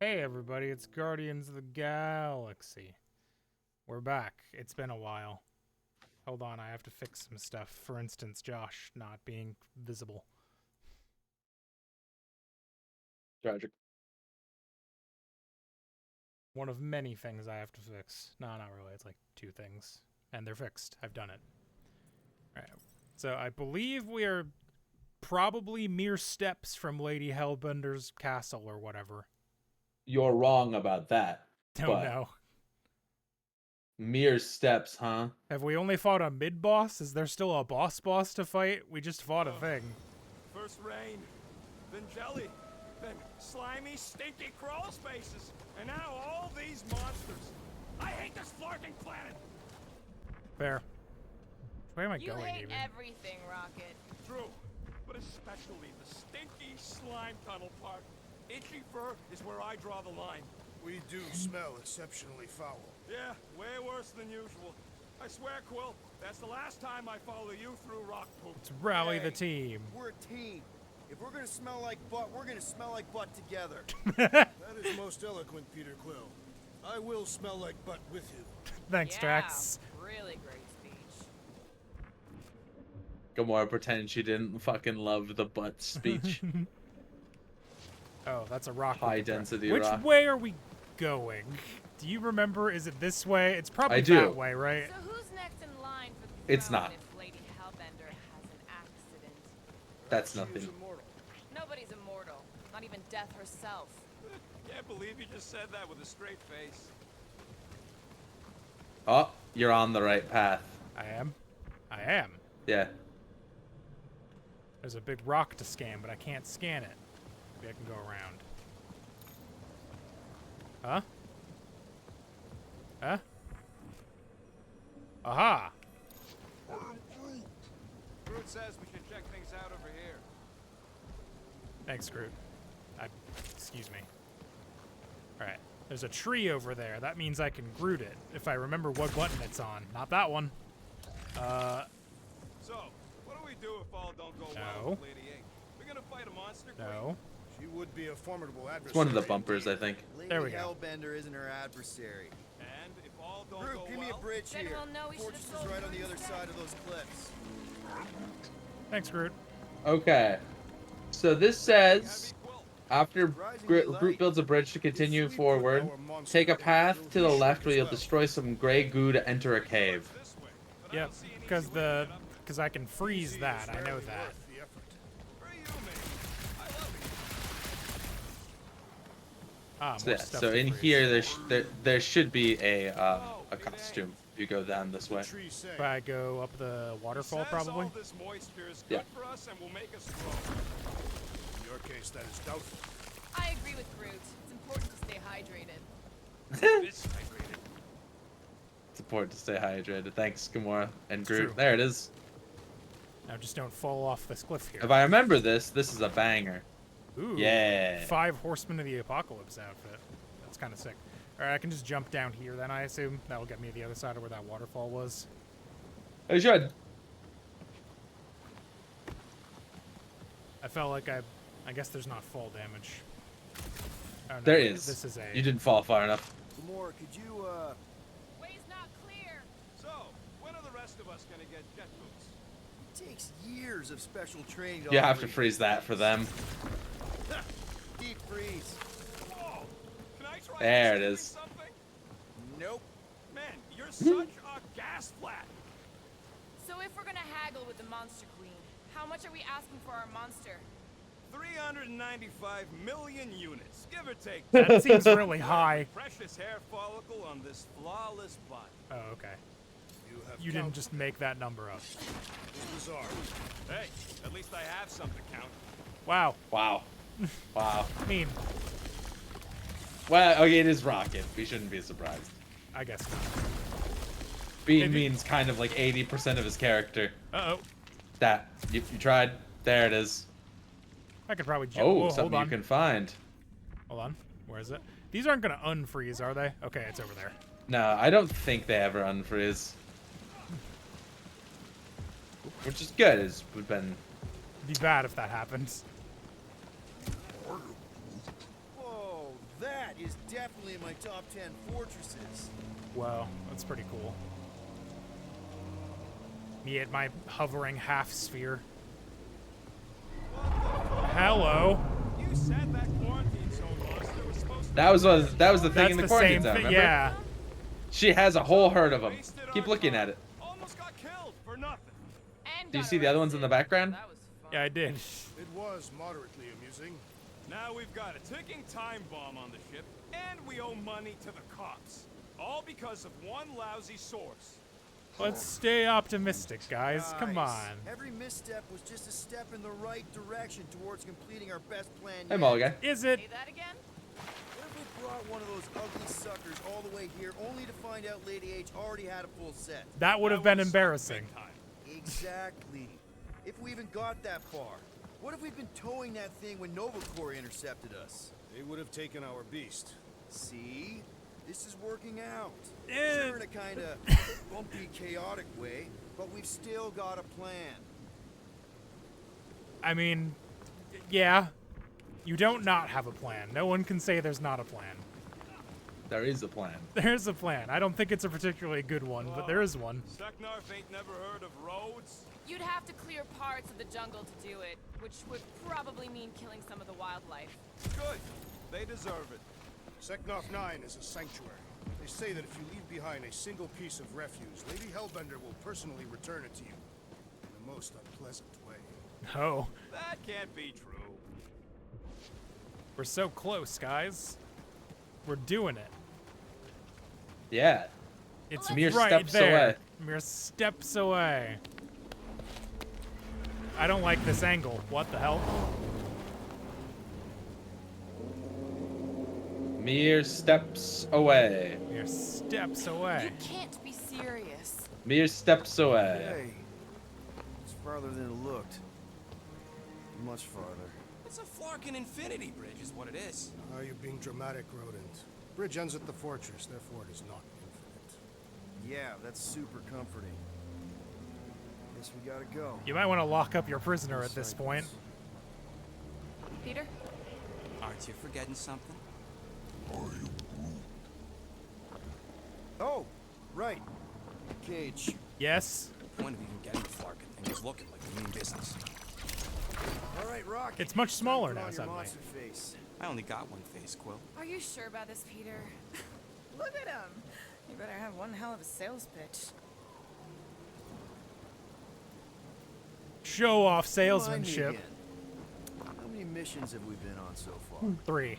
Hey everybody, it's Guardians of the Galaxy. We're back. It's been a while. Hold on, I have to fix some stuff. For instance, Josh not being visible. Tragic. One of many things I have to fix. No, not really. It's like 2 things. And they're fixed. I've done it. Alright. So I believe we are probably mere steps from Lady Hellbender's castle or whatever. You're wrong about that. Don't know. Mere steps, huh? Have we only fought a mid-boss? Is there still a boss to fight? We just fought a thing. First rain, then jelly, then slimy, stinky crawl spaces, and now all these monsters. I hate this flirting planet! Fair. Where am I You going hate even? everything, Rocket. True, but especially the stinky slime tunnel part. Itchy fur is where I draw the line. We do smell exceptionally foul. Yeah, way worse than usual. I swear, Quill, that's the last time I follow you through rock poop. Let's rally the Hey, team. We're a team. If we're gonna smell like butt, we're gonna smell like butt together. That is most eloquent, Peter Quill. I will smell like butt with you. Thanks, Yeah, Drax. really great speech. Gamora pretending she didn't fucking love the butt speech. Oh, that's a rock. High density Which rock. way are we going? Do you remember? Is it this way? It's probably I do. that way, right? So who's next in line for the It's throne not. if Lady Hellbender has an accident? That's She is nothing. immortal. Nobody's immortal, not even death herself. Can't believe you just said that with a straight face. Oh, you're on the right path. I am. I am. Yeah. There's a big rock to scan, but I can't scan it. Maybe I can go around. Huh? Huh? Aha! Groot says we can check things out over here. Thanks, Groot. Excuse me. Alright. There's a tree over there. That means I can Groot it, if I remember what button it's on. Not that one. So, what do we do if all don't go No. well with Lady Ink? We're gonna fight a monster queen? No. She would be a formidable adversary. It's one of the bumpers, I think. Lady There we go. Hellbender isn't her adversary. And if all don't Groot, go give me a well, bridge Then here. we'll know we should've Fortress is sold right on the Groot other instead. side of those cliffs. Thanks, Groot. Okay. So this says, Heavy Quill. after Surprisingly Groot light. builds a bridge to continue Sweep forward, our monster take a in path little to the fish left where as you'll well. destroy some gray goo to enter a cave. This way, but I Yep, don't see an because easy way to get up. because I can freeze Easy that. is I know rarely that. worth the effort. For you, man. I love you. Ah, So, more yeah, stuff so to in freeze. here, there should be a costume if you go down this way. Trees say. If I go up the waterfall, Says probably. all this moisture is good Yeah. for us and will make us grow. In your case, that is doubtful. I agree with Groot. It's important to stay hydrated. This hydrated. It's important to stay hydrated. Thanks, Gamora and It's Groot. true. There it is. Now just don't fall off this cliff here. If I remember this is a banger. Ooh, Yeah. 5 Horsemen of the Apocalypse outfit. That's kind of sick. Alright, I can just jump down here then, I assume. That'll get me to the other side of where that waterfall was. I should. I felt like I guess there's not fall damage. Oh, no, There wait, is. This is a... You didn't fall far enough. Gamora, could you, Way's not clear. So, when are the rest of us gonna get jet boots? It takes years of special training to You have to operate freeze that for them. deep freeze. Whoa! Can I try There it installing is. something? Nope. Man, you're such a gas flat. So if we're gonna haggle with the Monster Queen, how much are we asking for our monster? 395 million units, give or take. That seems really high. Precious hair follicle on this flawless body. Oh, okay. You have You didn't counted. just make that number up. It's bizarre. Hey, at least I have some to count. Wow. Wow. Wow. Mean. Well, okay, it is Rocket. We shouldn't be surprised. I guess not. Being Maybe- means kind of like 80% of his character. Uh-oh. That. You tried. There it is. I could probably jump. Oh, Whoa, hold something on. you can find. Hold on. Where is it? These aren't going to unfreeze, are they? Okay, it's over there. No, I don't think they ever unfreeze. Which is good. It's been. It'd be bad if that happens. Whoa, that is definitely in my top 10 fortresses. Whoa, that's pretty cool. Me at my hovering half sphere. Hello. You said that quarantine zone monster was supposed to That was the thing That's in the the quarantine same zone. thing. Remember? Yeah. She has a whole herd of them. wasted Keep our looking time. at it. Almost got killed for nothing. And Do you got see the other ones in the arrested. background? That was fun. Yeah, I did. It was moderately amusing. Now we've got a ticking time bomb on the ship, and we owe money to the cops. All because of one lousy source. Let's stay optimistic, guys. Come Guys, on. Every misstep was just a step in the right direction towards completing our best plan Hey, yet. Mulligan. Is it? Say that again? What if we brought one of those ugly suckers all the way here only to find out Lady H already had a full set? That would have That been would've sucked embarrassing. big time. Exactly. If we even got that far. What if we'd been towing that thing when Nova Corps intercepted us? They would have taken our beast. See? This is working out. Eh. Sure in a kind of bumpy, chaotic way, but we've still got a plan. I mean, yeah. You don't not have a plan. No one can say there's not a plan. There is a plan. There's a plan. I don't think it's a particularly good one, but there is one. Seknarf ain't never heard of roads. You'd have to clear parts of the jungle to do it, which would probably mean killing some of the wildlife. Good. They deserve it. Seknarf 9 is a sanctuary. They say that if you leave behind a single piece of refuse, Lady Hellbender will personally return it to you in the most unpleasant way. Oh, That can't be true. we're so close, guys. We're doing it. Yeah. It's Mere right steps there. away. Mere steps away. I don't like this angle. What the hell? Mere steps away. Mere steps away. You can't be serious. Mere steps away. Hey, it's farther than it looked. Much farther. It's a Flarkin infinity bridge is what it is. Are you being dramatic, Rodent? Bridge ends at the fortress, therefore it is not infinite. Yeah, that's super comforting. Guess we gotta go. You might want to lock up your prisoner at this point. Peter? Aren't you forgetting something? Oh, right. Cage. Yes? The point of even getting the Flarkin thing was looking like the mean business. All right, Rock. It's much smaller Put now on your suddenly. monster face. I only got one face, Quill. Are you sure about this, Peter? Look at him. You better have one hell of a sales pitch. Show off Remind me salesmanship. again. How many missions have we been on so far? 3.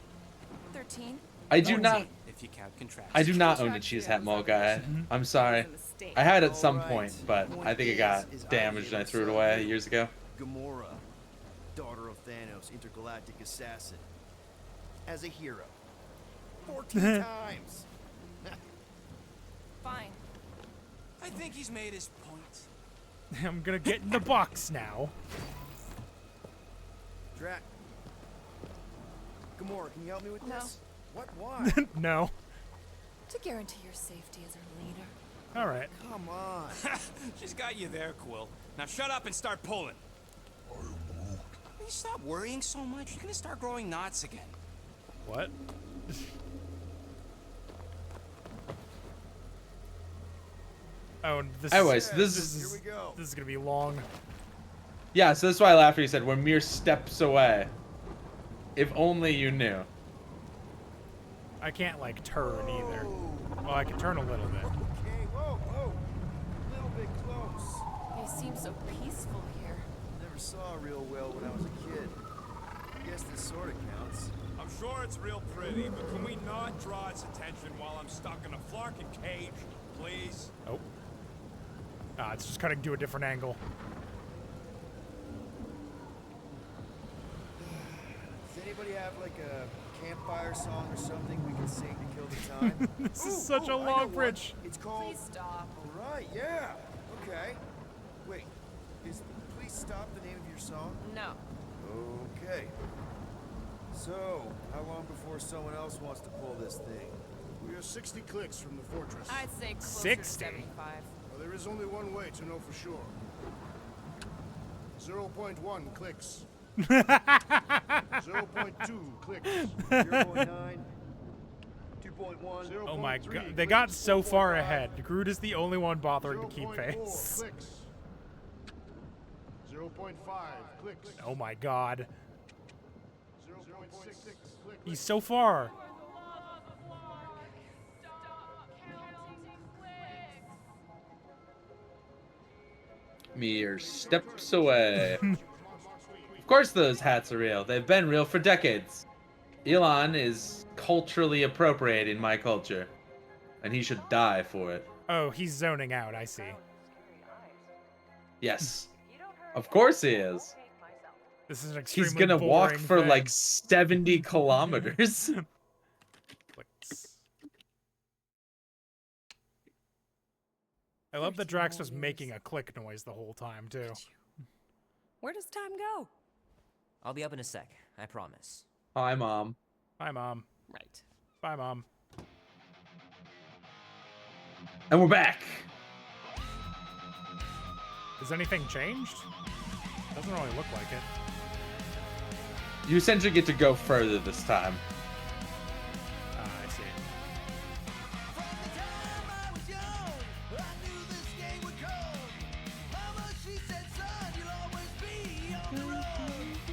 13? I do not. If you count contractions. I do not own a cheese hat mole guy. I'm sorry. I had it at some point, but I think it got damaged and I threw it away years ago. Gamora, daughter of Thanos, intergalactic assassin. As a hero. 14 times. Fine. I think he's made his point. I'm gonna get in the box now. Drac. Gamora, can you help me with No. this? What? Why? No. To guarantee your safety as our leader. All right. Come on. She's got you there, Quill. Now shut up and start pulling. Will you stop worrying so much? You're gonna start growing knots again. What? Oh, and this. Anyways, Yeah, this this Here is we go. This is gonna be long. yeah. So that's why I laughed when you said we're mere steps away. If only you knew. I can't like turn either. Whoa. Well, I can turn a little bit. Okay, whoa, whoa. A little bit close. They seem so peaceful here. Never saw real well when I was a kid. I guess this sort of counts. I'm sure it's real pretty, but can we not draw its attention while I'm stuck in a Flarkin cage, please? Oh. Ah, it's just cutting to a different angle. Does anybody have like a campfire song or something we can sing to kill the time? This is Ooh, such ooh, a I know long one. bridge. It's called. Please stop. All right, yeah. Okay. Wait, is Please Stop the name of your song? No. Okay. So, how long before someone else wants to pull this thing? We are 60 clicks from the fortress. I'd say closer 60. to 75. Well, there is only one way to know for sure. 0.1 clicks. 0.2 clicks. 0.9. Oh my god, they got so far ahead. Groot is the only one bothering to keep 0.4 pace. clicks. 0.5 clicks. Oh my god. 0.6 clicks. He's so far. Mere steps away. Of course those hats are real. They've been real for decades. Elon is culturally appropriating my culture, and he should die for it. Oh, he's zoning out, I see. Yes. Of course he is. This is an extremely He's gonna walk boring for thing. like 70 kilometers. Clicks. I love that Drax was making a click noise the whole time, too. Where does time go? I'll be up in a sec, I promise. Hi, Mom. Bye, Mom. Right. Bye, Mom. And we're back. Has anything changed? Doesn't really look like it. You essentially get to go further this time. I see.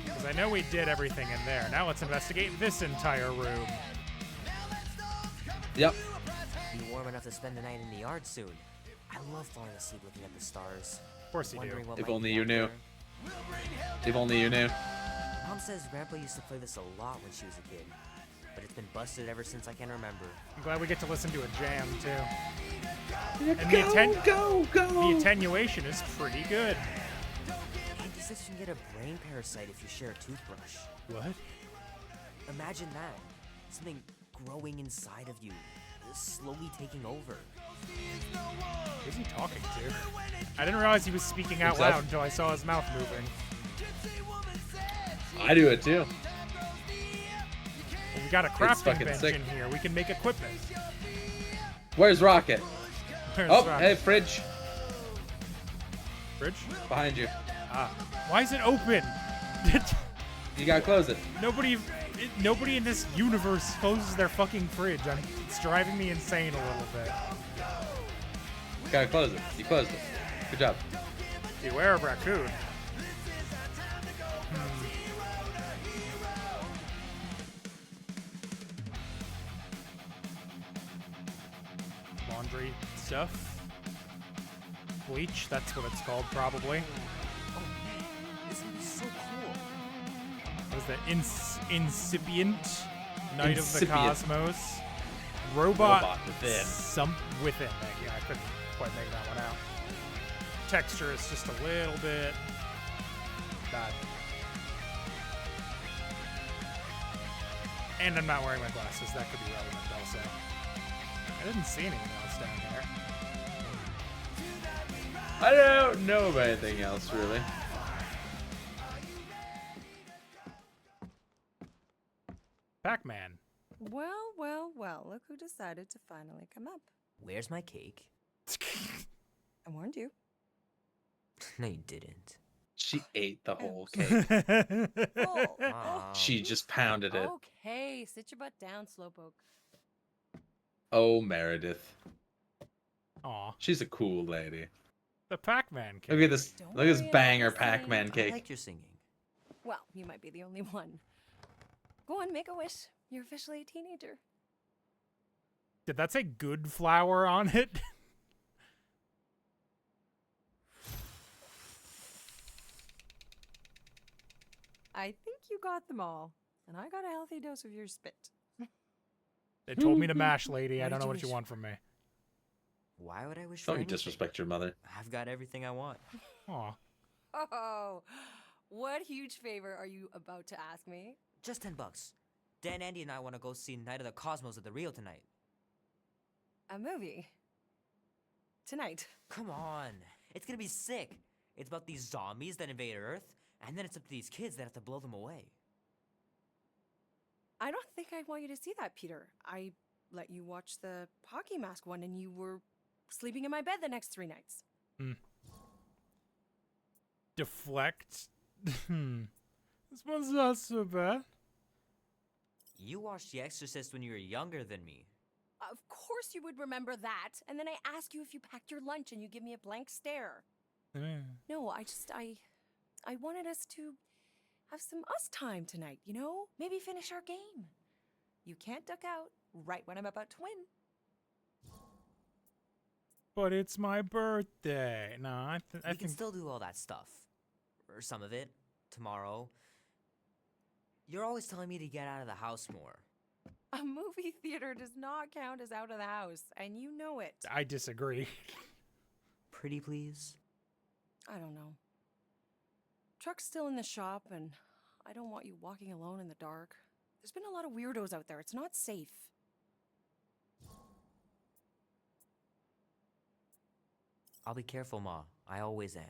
Because I know we did everything in there. Now let's investigate this entire room. Yep. Be warm enough to spend the night in the yard soon. I love falling asleep looking at the stars. Of course you do. Wondering what If might only be you out knew. there. If only you knew. Mom says Grandpa used to play this a lot when she was a kid, but it's been busted ever since I can remember. I'm glad we get to listen to a jam, too. And the attenuation is pretty good. He says you can get a brain parasite if you share a toothbrush. What? Imagine that. Something growing inside of you, slowly taking over. Who's he talking to? I didn't realize he was speaking out loud until I saw his mouth moving. I do it too. Well, we got a crafting fucking bench sick. in here. We can make equipment. Where's Rocket? Where's Oh, Rocket? hey, fridge. Fridge? Behind you. Ah. Why is it open? You gotta close it. Nobody in this universe closes their fucking fridge. It's driving me insane a little bit. You gotta close it. You closed it. Good job. Beware of raccoon. Laundry stuff. Bleach, that's what it's called, probably. Oh man, this would be so cool. What is that? Incipient Night of the Incipient. Cosmos. Robot Within. Within. Yeah, I couldn't quite make that one out. Texture is just a little bit bad. And I'm not wearing my glasses. That could be relevant also. I didn't see anything else down here. I don't know of anything else, really. Pac-Man. Well, well, well, look who decided to finally come up. Where's my cake? I warned you. No, you didn't. She ate the whole cake. Oh, She just pounded it. okay, sit your butt down, Slowpoke. Oh, Meredith. Aw. She's a cool lady. The Pac-Man cake. Look at this. Don't Look at this worry about banger the Pac-Man singing. I cake. like your singing. Well, you might be the only one. Go on, make a wish. You're officially a teenager. Did that say good flower on it? I think you got them all, and I got a healthy dose of your spit. They told me to mash, lady. I What don't did know you what you wish want from me. Why would I wish for Don't you anything? disrespect your mother. I've got everything I want. Aw. Oh, what huge favor are you about to ask me? Just $10. Dan, Andy, and I want to go see Night of the Cosmos at the Rio tonight. A movie. Tonight. Come on. It's gonna be sick. It's about these zombies that invade Earth, and then it's up to these kids that have to blow them away. I don't think I want you to see that, Peter. I let you watch the hockey mask one, and you were sleeping in my bed the next 3 nights. Deflect. This one's not so bad. You watched The Exorcist when you were younger than me. of course you would remember that. And then I ask you if you packed your lunch and you give me a blank stare. No, I wanted us to have some us time tonight, you know? Maybe finish our game. You can't duck out right when I'm about to win. But it's my birthday. No, I We think can still do all that stuff. Or some of it. Tomorrow. You're always telling me to get out of the house more. A movie theater does not count as out of the house, and you know it. I disagree. Pretty please? I don't know. Truck's still in the shop, and I don't want you walking alone in the dark. There's been a lot of weirdos out there. It's not safe. I'll be careful, Ma. I always am.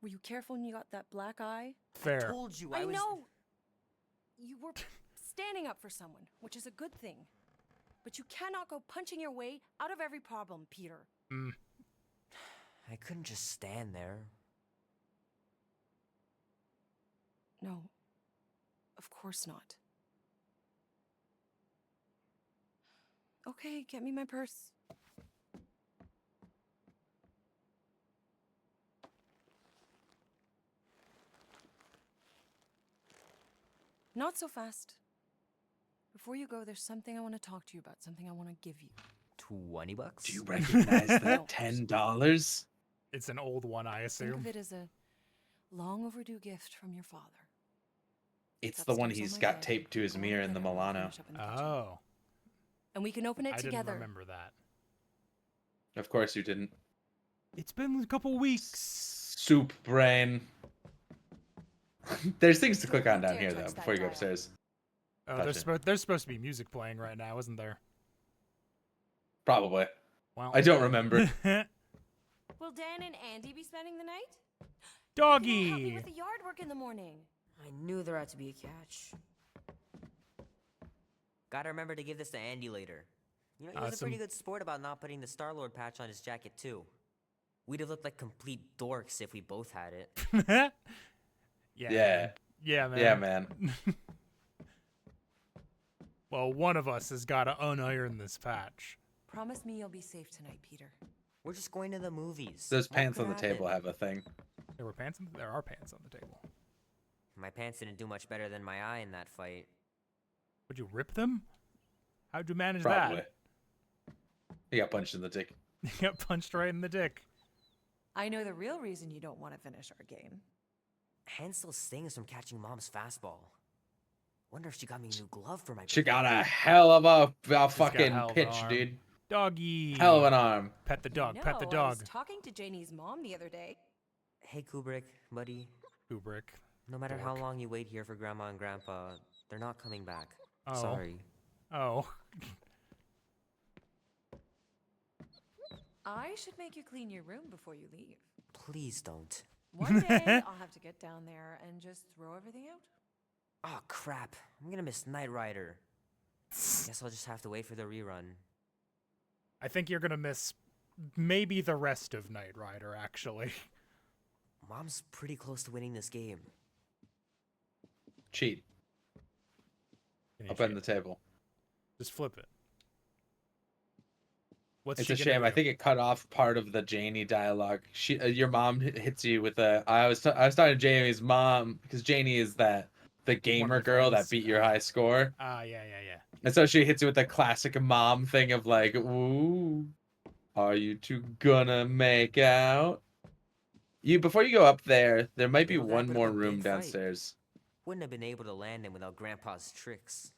Were you careful when you got that black eye? Fair. I told you I was... know! You were standing up for someone, which is a good thing. But you cannot go punching your way out of every problem, Peter. I couldn't just stand there. No. Of course not. Okay, get me my purse. Not so fast. Before you go, there's something I want to talk to you about, something I want to give you. $20? Do you recognize that $10? It's an old one, I Think assume. of it as a long overdue gift from your father. It's It's the one upstairs on he's my got bed. taped to his Go on mirror and in the get it when we Milano. finish up in the kitchen. Oh, And we can open it I together. didn't remember that. Of course you didn't. It's been a couple weeks. Soup brain. There's things to Don't click on you down dare here, touch though, that before you go dial. upstairs. Oh, Gotcha. there's supposed to be music playing right now, isn't there? Probably. Well, I don't remember. Will Dan and Andy be spending the night? Doggy. You can help me with the yard work in the morning. I knew there had to be a catch. Gotta remember to give this to Andy later. You know, he was a pretty Awesome. good sport about not putting the Star-Lord patch on his jacket, too. We'd have looked like complete dorks if we both had it. Yeah. Yeah. Man. Yeah, man. Yeah, man. Well, one of us has got to uniron this patch. Promise me you'll be safe tonight, Peter. We're just going to the movies. Those What pants could on the table happen? have a thing. There are pants on the table. My pants didn't do much better than my eye in that fight. Would you rip them? How'd you manage Probably. that? He got punched in the dick. You got punched right in the dick. I know the real reason you don't want to finish our game. Hand still stings from catching Mom's fastball. Wonder if she got me a new glove for my She birthday. got a hell of a got fucking hell of an pitch, arm. dude. Doggy. Hell of an arm. Pet the dog. No, Pet the I dog. was talking to Janie's mom the other day. Hey, Kubrick, buddy. Kubrick. No matter how Dork. long you wait here for Grandma and Grandpa, they're not coming back. Oh. Sorry. Oh. I should make you clean your room before you leave. Please don't. One day, I'll have to get down there and just throw everything out. Oh, crap. I'm gonna miss Knight Rider. Guess I'll just have to wait for the rerun. I think you're going to miss maybe the rest of Knight Rider, actually. Mom's pretty close to winning this game. Cheat. Can you Up on cheat? the table. Just flip it. What's It's she a gonna shame. I do? think it cut off part of the Janie dialogue. She, your mom hits you with a. I was talking to Jamie's mom because Janie is the gamer my girl that friends. beat your high score, Yeah. and so she hits you with the classic mom thing of like, "Ooh, are you two gonna make out?" You before you go up there, there might be Well, that one would've more been room big fight. downstairs. Wouldn't have been able to land him without Grandpa's tricks.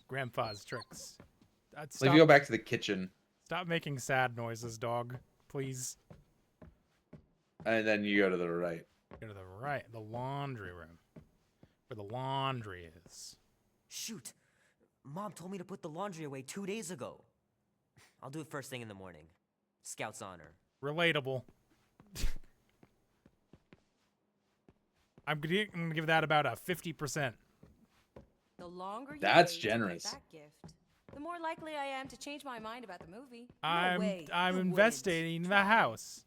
Grandpa's tricks. So if Stop, you go back to the kitchen, stop making sad noises, dog. Please. and then you go to the right. Go to the right. The laundry room. Where the laundry is. Shoot! Mom told me to put the laundry away 2 days ago. I'll do it first thing in the morning. Scout's honor. Relatable. I'm gonna give that about a 50%. The longer you That's wait generous. to get that gift, the more likely I am to change my mind about the movie. I'm no way. I'm you wouldn't. investigating the Try. house.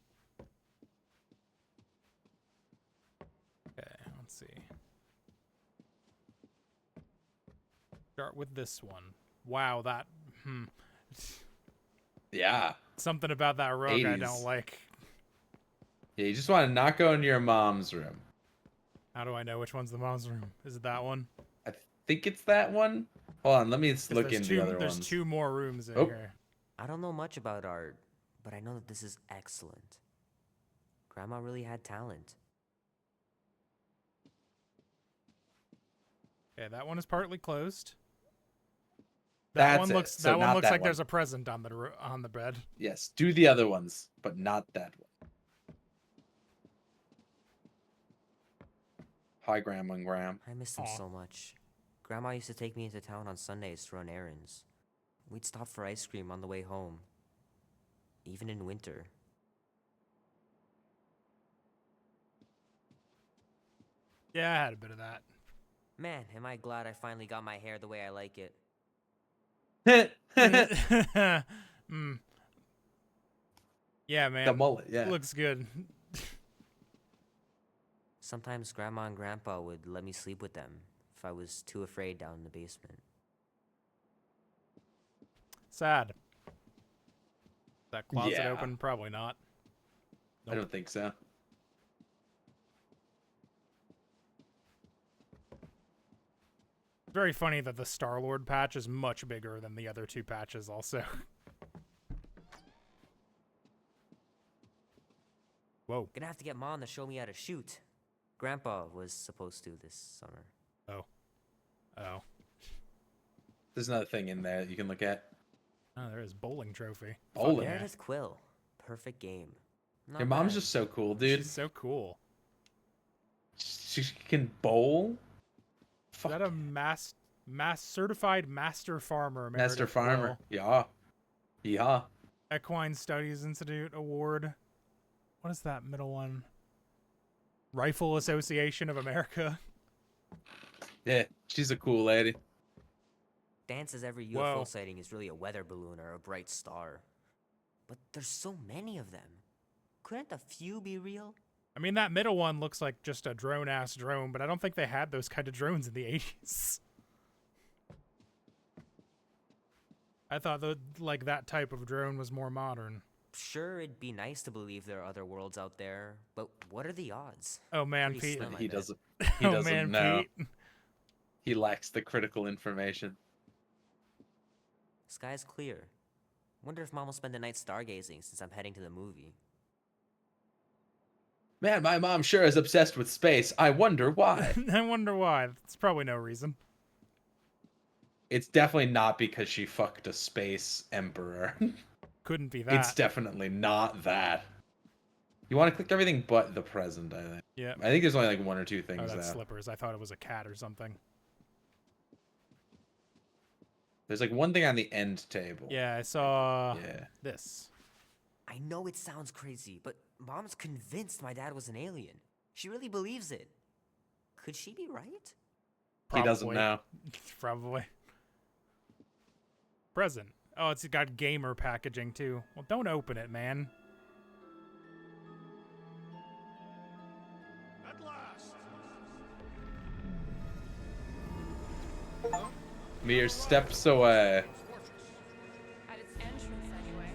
Okay, let's see. Start with this one. Wow, that Yeah. Something about that rug I 80s. don't like. Yeah, you just want to not go into your mom's room. How do I know which one's the mom's room? Is it that one? I think it's that one. Hold on, let me 'Cause look into the other there's ones. 2 more rooms in Oh. here. I don't know much about art, but I know that this is excellent. Grandma really had talent. Okay, that one is partly closed. That one looks. So that one not looks that like one. there's a present on the bed. Yes, do the other ones, but not that one. Hi, Grandma and Graham. I miss them so much. Grandma used to take me into town on Sundays to run errands. We'd stop for ice cream on the way home. Even in winter. Yeah, I had a bit of that. Man, am I glad I finally got my hair the way I like it. mm. Yeah, man. The mullet, yeah. Looks good. Sometimes Grandma and Grandpa would let me sleep with them if I was too afraid down in the basement. Sad. That closet Yeah. open? Probably not. Nope. I don't think so. Very funny that the Star-Lord patch is much bigger than the other 2 patches also. Whoa. Gonna have to get Mom to show me how to shoot. Grandpa was supposed to this summer. Oh. There's another thing in there that you can look at. Oh, there is bowling trophy. Bowling. Fuck yeah. Meredith Quill. Perfect game. Not Your mom's bad. just so cool, dude. She's so cool. She can bowl. Is that a certified master farmer? Master Meredith farmer. Quill. Yeah. Equine Studies Institute Award. What is that middle one? Rifle Association of America. Yeah, she's a cool lady. Dan says every UFO Whoa. sighting is really a weather balloon or a bright star. But there's so many of them. Couldn't a few be real? I mean, that middle one looks like just a drone-ass drone, but I don't think they had those kind of drones in the 80s. I thought that type of drone was more modern. Sure, it'd be nice to believe there are other worlds out there, but what are the odds? Oh man, Pretty Pete. slim, I He bet. doesn't. He Oh doesn't man, know. Pete. He lacks the critical information. Sky's clear. Wonder if Mom will spend the night stargazing since I'm heading to the movie. Man, my mom sure is obsessed with space. I wonder why. I wonder why. It's probably no reason. It's definitely not because she fucked a space emperor. Couldn't be that. It's definitely not that. You want to click everything but the present, I think. Yeah. I think there's only like 1 or 2 things Oh, that's now. slippers. I thought it was a cat or something. There's like one thing on the end table. Yeah, I saw Yeah. this. I know it sounds crazy, but Mom's convinced my dad was an alien. She really believes it. Could she be right? He doesn't Probably. know. Probably. Present. Oh, it's got gamer packaging too. Well, don't open it, man. At last. Mere steps away. At its entrance, anyway.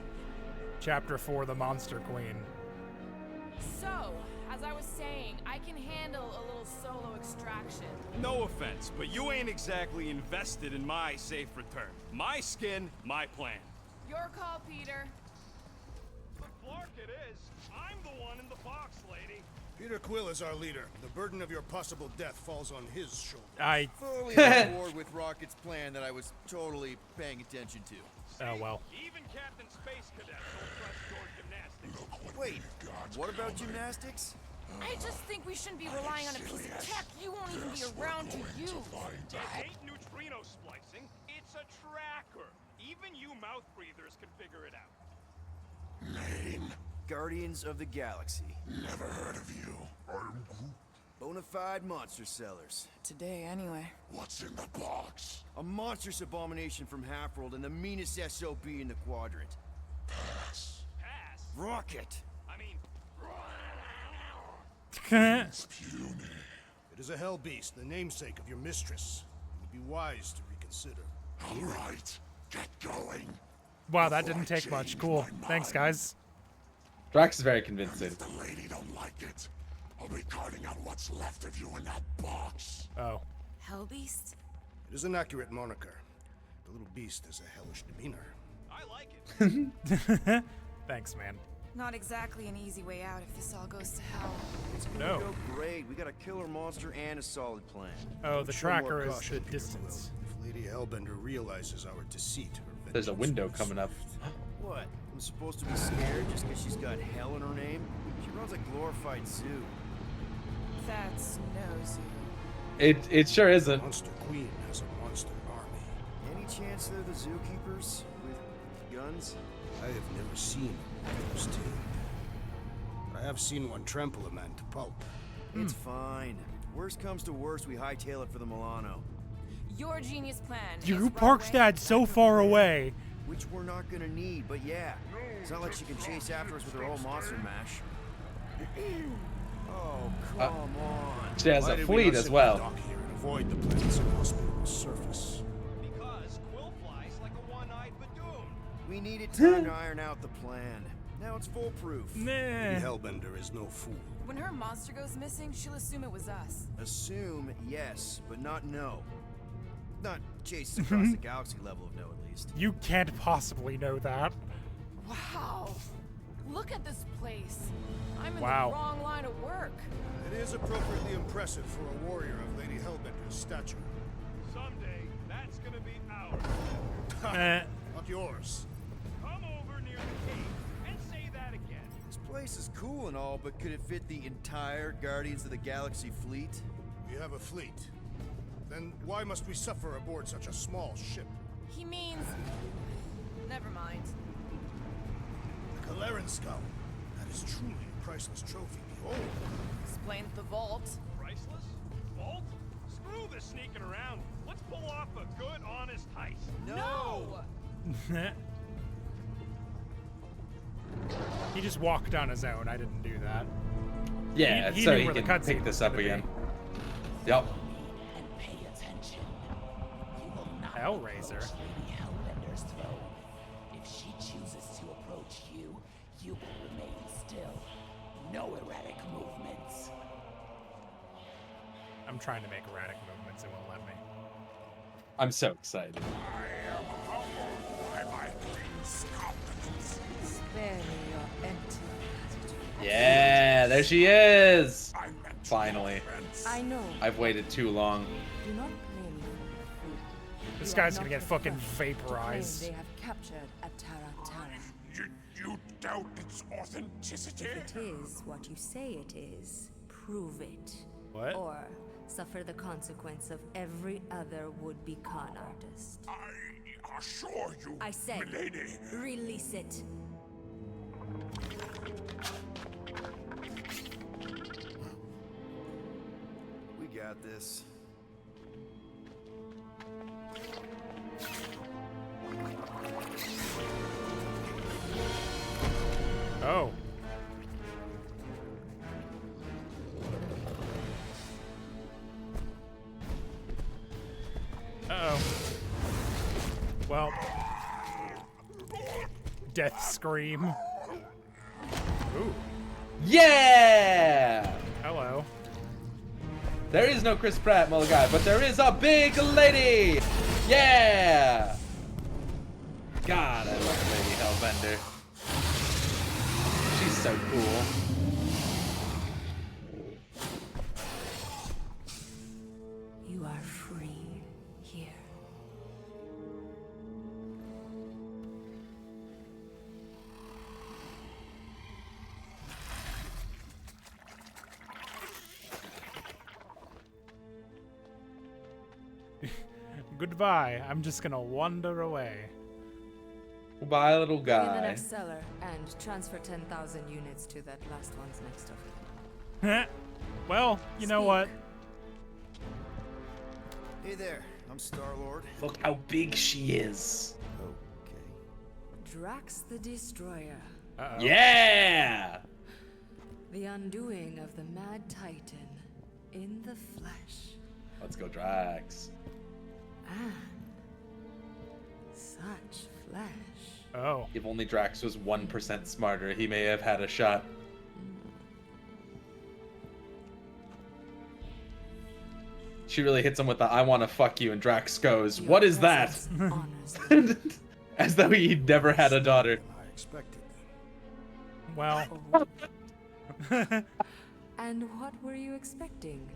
Chapter 4, The Monster Queen. So, as I was saying, I can handle a little solo extraction. No offense, but you ain't exactly invested in my safe return. My skin, my plan. Your call, Peter. But Clark it is. I'm the one in the box, lady. Peter Quill is our leader. The burden of your possible death falls on his shoulders. I. Fully on board with Rocket's plan that I was totally paying attention to. Oh well. Even Captain Space Cadet don't trust your gymnastics. Wait, what about gymnastics? I just think we shouldn't be relying on a piece of tech you won't even be around to use. It ain't neutrino splicing, it's a tracker. Even you mouth breathers can figure it out. Guardians of the Galaxy. Never heard of you. I'm Groot. Bonafide monster sellers. Today, anyway. What's in the box? A monstrous abomination from Half-World and the meanest SOB in the quadrant. Pass. Pass. Rocket! I mean, It's puny. It is a hell beast, the namesake of your mistress. It would be wise to reconsider. All right, get going. Wow, that didn't take much. Cool. Thanks, guys. Drax is very convincing. If the lady don't like it, I'll be carting out what's left of you in that box. Oh. Hellbeast? It is an accurate moniker. The little beast has a hellish demeanor. I like it. Thanks, man. Not exactly an easy way out if this all goes to hell. It's gonna No. go great. We got a killer monster and a solid plan. Oh, the Show more tracker is caution, the Peter distance. Will. If Lady Hellbender realizes our deceit, her There's a vengeance window will be coming up. swift. What? I'm supposed to be scared just because she's got hell in her name? She runs a glorified zoo. That's no zoo. It sure isn't. Monster Queen has a monster army. Any chance they're the zookeepers with guns? I have never seen those two. But I have seen one trample a man to pulp. It's fine. Worst comes to worst, we hightail it for the Milano. Your genius plan. You is run parked away that and so back up far the way. away. Which we're not gonna need, but yeah. It's not like she can chase after us with her old monster mash. Oh, come on. She has Why a did we fleet not as simply well. dock here and avoid the planet's inhospitable surface? Because Quill flies like a one-eyed Vtuber. We needed time to iron out the plan. Now it's foolproof. Nah. Lady Hellbender is no fool. When her monster goes missing, she'll assume it was us. Assume yes, but not no. Not chase across the galaxy level of no, at least. You can't possibly know that. Wow. Look at this place. I'm in Wow. the wrong line of work. It is appropriately impressive for a warrior of Lady Hellbender's stature. Someday, that's gonna be ours. Eh. Not yours. Come over near the cave and say that again. This place is cool and all, but could it fit the entire Guardians of the Galaxy fleet? We have a fleet. Then why must we suffer aboard such a small ship? He means... Never mind. The Kaleran skull. That is truly a priceless trophy. Behold. Explains the vault. Priceless? Vault? Screw this sneaking around. Let's pull off a good, honest heist. No! He just walked on his own. I didn't do that. Yeah, He so knew he where the can cutscene pick was this up gonna be. again. Yep. And pay attention. You will not Hellraiser. approach Lady Hellbender's throne. If she chooses to approach you, you will remain still. No erratic movements. I'm trying to make erratic movements. It won't let me. I'm so excited. I am humbled by my queen's competence. Spare me your empty attitude. Yeah, there she is. I meant Finally. I know. I've waited too long. Do not blame me for your food. This You guy's are gonna not get the fucking first to claim vaporized. They have captured Atara Tara. You doubt its authenticity? If it is what you say it is, prove it. What? Or suffer the consequence of every other would-be con artist. I assure you, I said, milady. release it. We got this. Oh. Uh-oh. Well. Death scream. Ooh. Yeah! Hello. There is no Chris Pratt, Mulligan, but there is a big lady! Yeah! God, I love Lady Hellbender. She's so cool. You are free here. Goodbye. I'm just gonna wander away. Goodbye, little In the guy. next cellar and transfer 10,000 units to that last one's next of kin. Well, you know what? Hey there, I'm Star-Lord. Look how big she is. Okay. Drax the Destroyer. Uh-oh. Yeah! The undoing of the Mad Titan in the flesh. Let's go, Drax. And Such flesh. Oh. If only Drax was 1% smarter, he may have had a shot. She really hits him with the "I want to fuck you," and Drax goes, "What is that?" As though he'd never had a daughter. I expected. Well. And what were you expecting?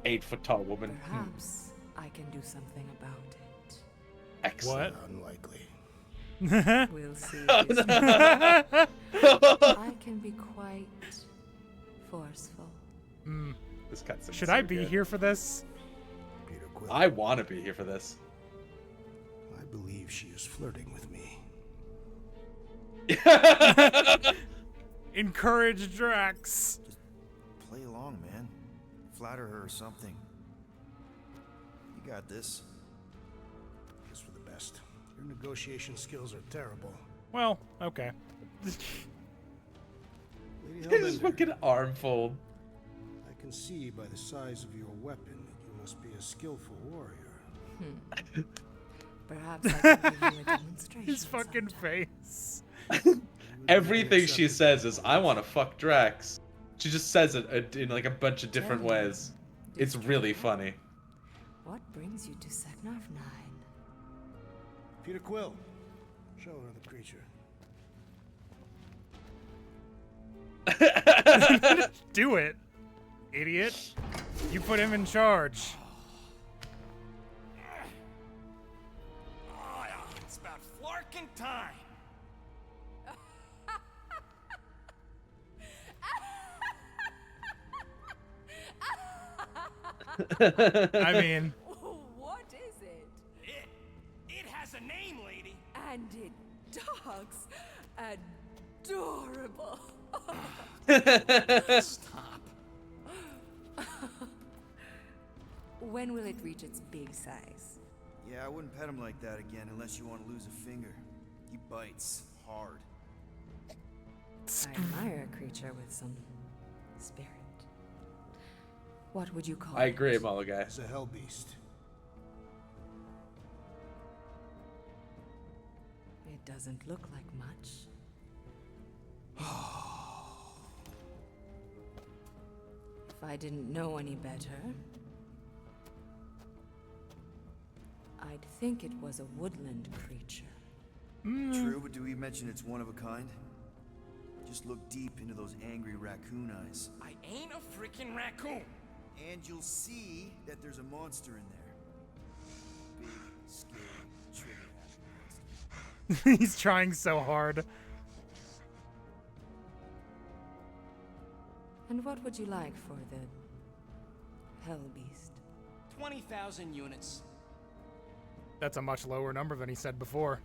8-foot-tall woman. Perhaps I can do something about it. Excellent. What? Unlikely. We'll see. I can be quite forceful. This cutscene. Should I be here for this? Peter Quill. I want to be here for this. I believe she is flirting with me. Encourage Drax. Just play along, man. Flatter her or something. You got this. Just for the best. Your negotiation skills are terrible. Well, okay. Lady His Hellbender, fucking arm fold. I can see by the size of your weapon that you must be a skillful warrior. Perhaps I can give you a demonstration. His fucking sometime. face. Everything she says is, "I want to fuck Drax." She just says it in like a bunch of different ways. It's really funny. What brings you to Seknarf 9? Peter Quill, show her the creature. Do it, idiot. You put him in charge. Oh, it's about flarking time. I mean, What is it? It has a name, lady. And it dogs adorable. Stop. When will it reach its big size? Yeah, I wouldn't pet him like that again unless you want to lose a finger. He bites hard. I admire a creature with some spirit. What would you call I agree, it? Mollo guy. It's a hell beast. It doesn't look like much. If I didn't know any better, I'd think it was a woodland creature. True, but do we mention it's one of a kind? Just look deep into those angry raccoon eyes. I ain't a freaking raccoon. And you'll see that there's a monster in there. Big, scary, trigger-happy monster. he's trying so hard. And what would you like for the Hell Beast? 20,000 units. That's a much lower number than he said before.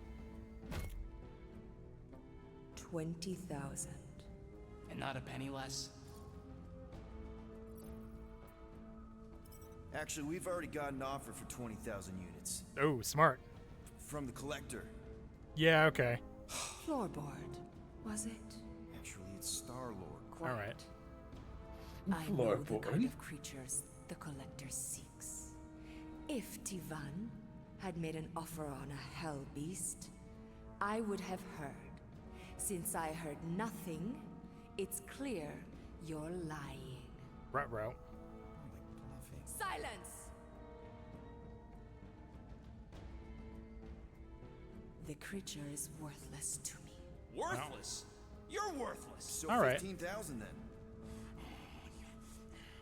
20,000. And not a penny less. Actually, we've already got an offer for 20,000 units. Oh, smart. From the collector. Yeah, okay. Floorboard, was it? Actually, it's Star-Lord. Quite. All right. I know the Floorboard. kind of creatures the collector seeks. If Tivan had made an offer on a hell beast, I would have heard. Since I heard nothing, it's clear you're lying. Ruh-roh. Silence! The creature is worthless to me. Worthless? You're worthless. So All right. 15,000 then.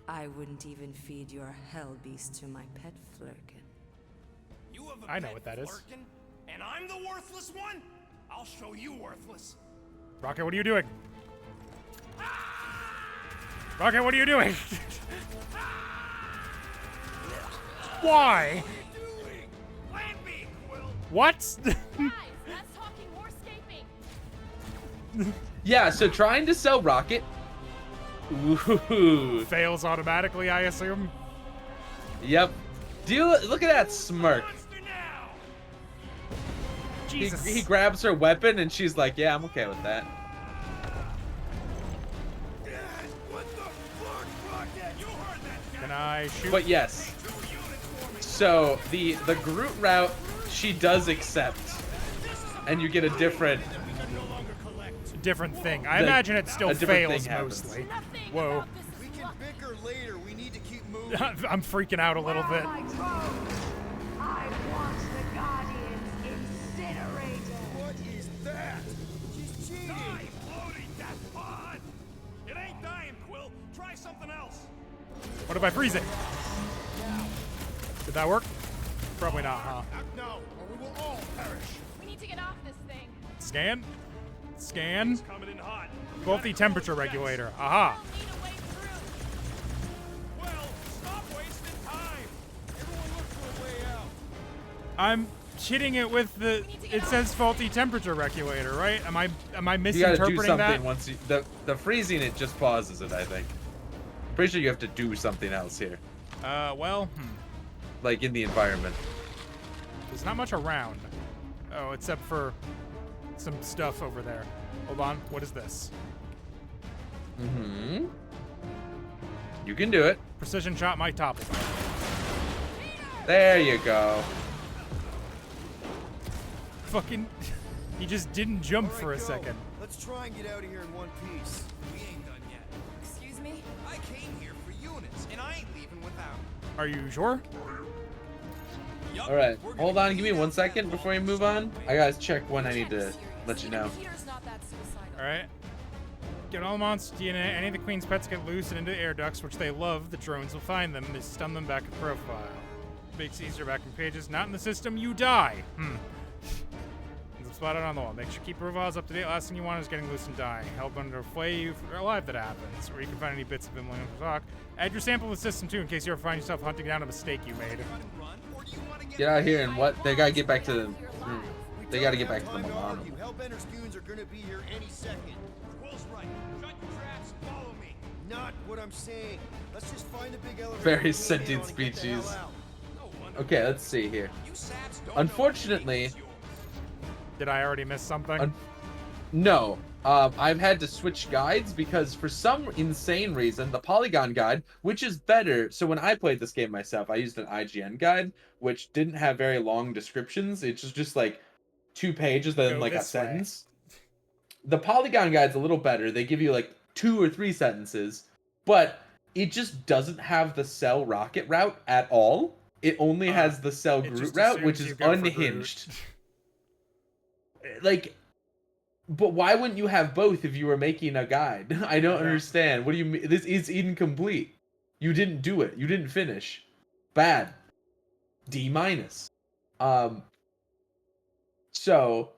I wouldn't even feed your hell beast to my pet Flurkin. You have a I know pet what that is. Flerken, and I'm the worthless one? I'll show you worthless. Rocket, what are you doing? Rocket, what are you doing? Why? Land B, Quill. What? Guys, that's talking horsecaping. Yeah, so trying to sell Rocket. Ooh. Fails automatically, I assume. Yep. Look at that smirk. Monster now. Jesus. He grabs her weapon and she's like, "Yeah, I'm okay with that." What the fuck, Rocket? You heard that, Can I shoot? But yes. So the Groot route she does accept. and you get a different thing. I imagine it still fails mostly. Whoa. We can bicker later. We need to keep moving. I'm freaking out a little bit. I want the Guardians incinerated. What is that? She's cheating. Die floating that pod! It ain't dying, Quill. Try something else. What if I freeze it? Did that work? Probably not, huh? Act now, or we will all perish. We need to get off this thing. Scan. Scan. It's coming in hot. Faulty temperature regulator. Aha. Need a way through. Well, stop wasting time. Everyone look for a way out. I'm hitting it with the. It says faulty temperature regulator, right? Am I You gotta do misinterpreting something that? once you the freezing it just pauses it, I think. Pretty sure you have to do something else here. Well, Like in the environment. there's not much around. Oh, except for some stuff over there. Hold on. What is this? Mm-hmm. You can do it. Precision shot might topple. There you go. Fucking. He just didn't jump All for right, a go. second. Let's try and get out of here in one piece. We ain't done yet. Excuse me? I came here for units, and I ain't leaving without. Are you sure? Yup, All right, we're gonna hold on. Give me clean 1 out that second before you vault move on. straight I away. gotta check when I need to let you know. Peter's not that suicidal. All right. Get all the monster DNA. Any of the queen's pets get loose and into air ducts, which they love. The drones will find them. They stun them back in profile. Makes it easier back in pages. Not in the system. You die. Spotted on the wall. Make sure keep profiles up to date. Last thing you want is getting loose and dying. Hellbender will flay you for alive that happens. Or you can find any bits of him laying to talk. Add your sample to the system too in case you ever find yourself hunting down a mistake you made. Get out here and what? They gotta get back to the. They gotta get back to the Time to Milano. argue. Hellbender's goons are gonna be here any second. Quill's right. Shut your traps and follow me. Not what I'm saying. Let's just find a big elevator. Very we came in sentient on and get the hell species. out. Okay, let's see here. You saps don't Unfortunately, Did I already miss something? no. I've had to switch guides because for some insane reason, the Polygon guide, which is better. So when I played this game myself, I used an IGN guide, which didn't have very long descriptions. It's just like 2 pages, then Go like a this way. sentence. The Polygon guide's a little better. They give you like 2 or 3 sentences, but it just doesn't have the Cell rocket route at all. It only has the Cell It Groot just route, assumes which you is go for Groot. unhinged. Like, but why wouldn't you have both if you were making a guide? I don't understand. What do you mean? This is incomplete. You didn't do it. You didn't finish. Bad. D-. So,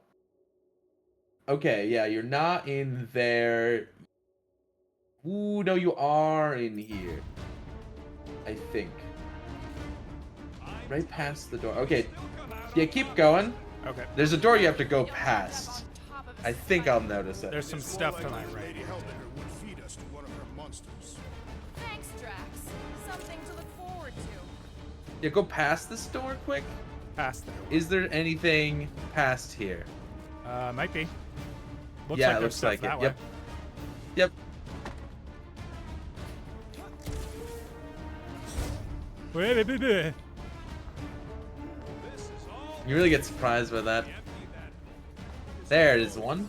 okay, yeah, you're not in there. Ooh, no, you are in here. I think. Right past the door. Okay. Yeah, keep going. Okay. There's a door you have to go past. I think I'll notice it. There's some stuff to my right. Lady Hellbender would feed us to one of her monsters. Thanks, Drax. Something to look forward to. Yeah, go past this door quick. Past the door. Is there anything past here? Might be. Looks Yeah, like it there's looks stuff like that it. way. Yep. Yep. Wait, wait, wait, wait. You really get surprised by that. There it is, one.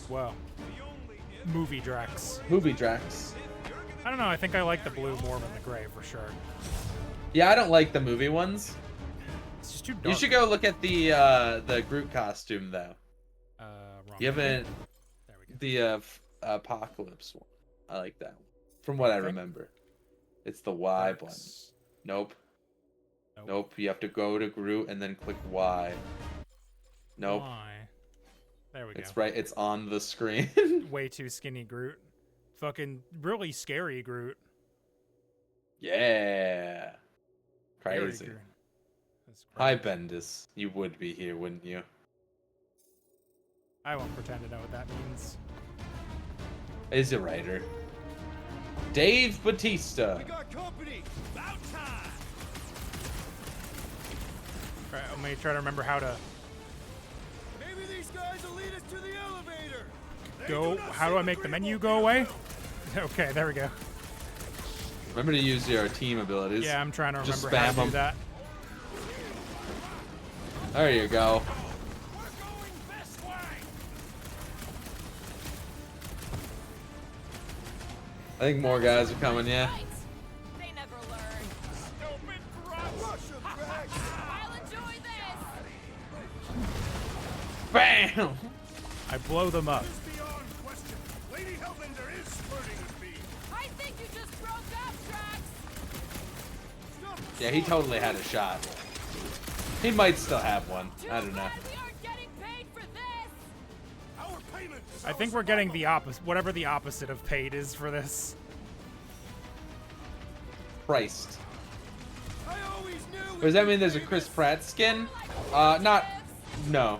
Wow. Movie Drax. Movie Drax. I don't know. I think I like the blue more than the gray for sure. Yeah, I don't like the movie ones. It's just too dark. You should go look at the Groot costume though. Wrong. You haven't. There we go. The Apocalypse one. I like that one. From what I Okay. remember. It's the Y one. Drax. Nope. Nope. Nope. You have to go to Groot and then click Y. Nope. Why? There we go. It's right. It's on the screen. Way too skinny Groot. Fucking really scary Groot. Yeah. Very Crazy. Groot. That's Hi, crazy. Bendis. You would be here, wouldn't you? I won't pretend to know what that means. Is a writer. Dave Bautista. We got company. About time. Alright, let me try to remember how to Maybe these guys will lead us to the elevator. go. How do I make the menu go away? Okay, there we go. Remember to use your team abilities. Yeah, I'm trying to Just remember how spam to do them. that. There you go. I think more guys are coming, yeah. They never learn. Stupid grunts! I'll enjoy this. Bam! I blow them up. It is beyond question. Lady Hellbender is flirting with me. I think you just broke up, Drax. Yeah, he totally had a shot. He might still have one. I don't know. We aren't getting paid for this. Our payment is I think we're getting the opposite, whatever the opposite of paid is for this. Priced. I always knew. Does that mean there's a Chris Pratt skin? No.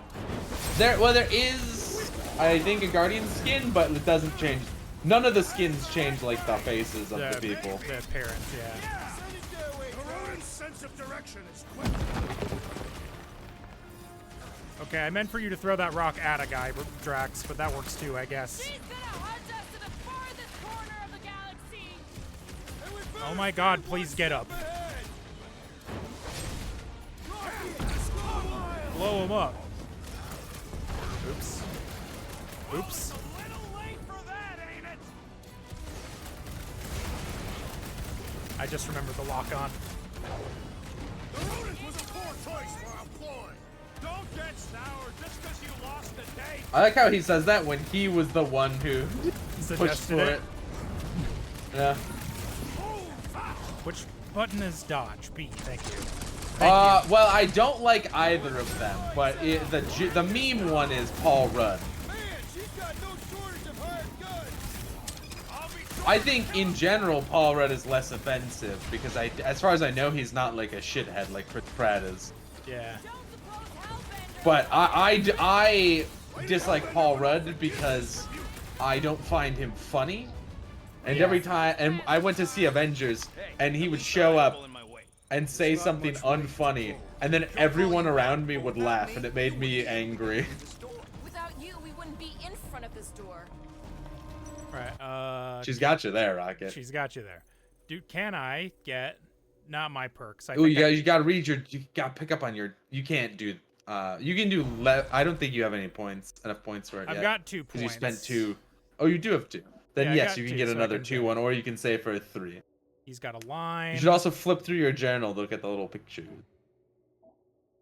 There is, I think, a Guardian skin, but it doesn't change. None of the skins change like the faces of the people. The appearance, yeah. The rodent's sense of direction is quick. Okay, I meant for you to throw that rock at a guy, Drax, but that works too, I guess. She's gonna hunt us to the farthest corner of the galaxy. Oh my god, please get up. Blow him up. Oops. Oops. A little late for that, ain't it? I just remembered the lock on. The rodent was a poor choice for our ploy. Don't get sour just because you lost a date. I like how he says that when he was the one who pushed Suggested for it. it. Yeah. Which button is dodge? B, thank you. Well, I don't like either of them, but the meme one is Paul Rudd. Man, she's got no shortage of hard goods. I think in general Paul Rudd is less offensive because as far as I know, he's not like a shithead like Chris Pratt is. Yeah. But I dislike Paul Rudd because I don't find him funny. And every time, and I went to see Avengers, and he would show up and say something unfunny, and then everyone around me would laugh, and it made me angry. Without you, we wouldn't be in front of this door. Right, She's got you there, Rocket. She's got you there. Dude, can I get, not my perks. Ooh, you gotta read you gotta pick up on your, you can't do, you can do, I don't think you have any points, enough points for it I've yet. got 2 Because points. you spent 2. Oh, you do have 2. Then Yeah, I yes, got you can 2, get so I another can 2 do one, or you can save for 3. He's got a line. You should also flip through your journal, look at the little picture.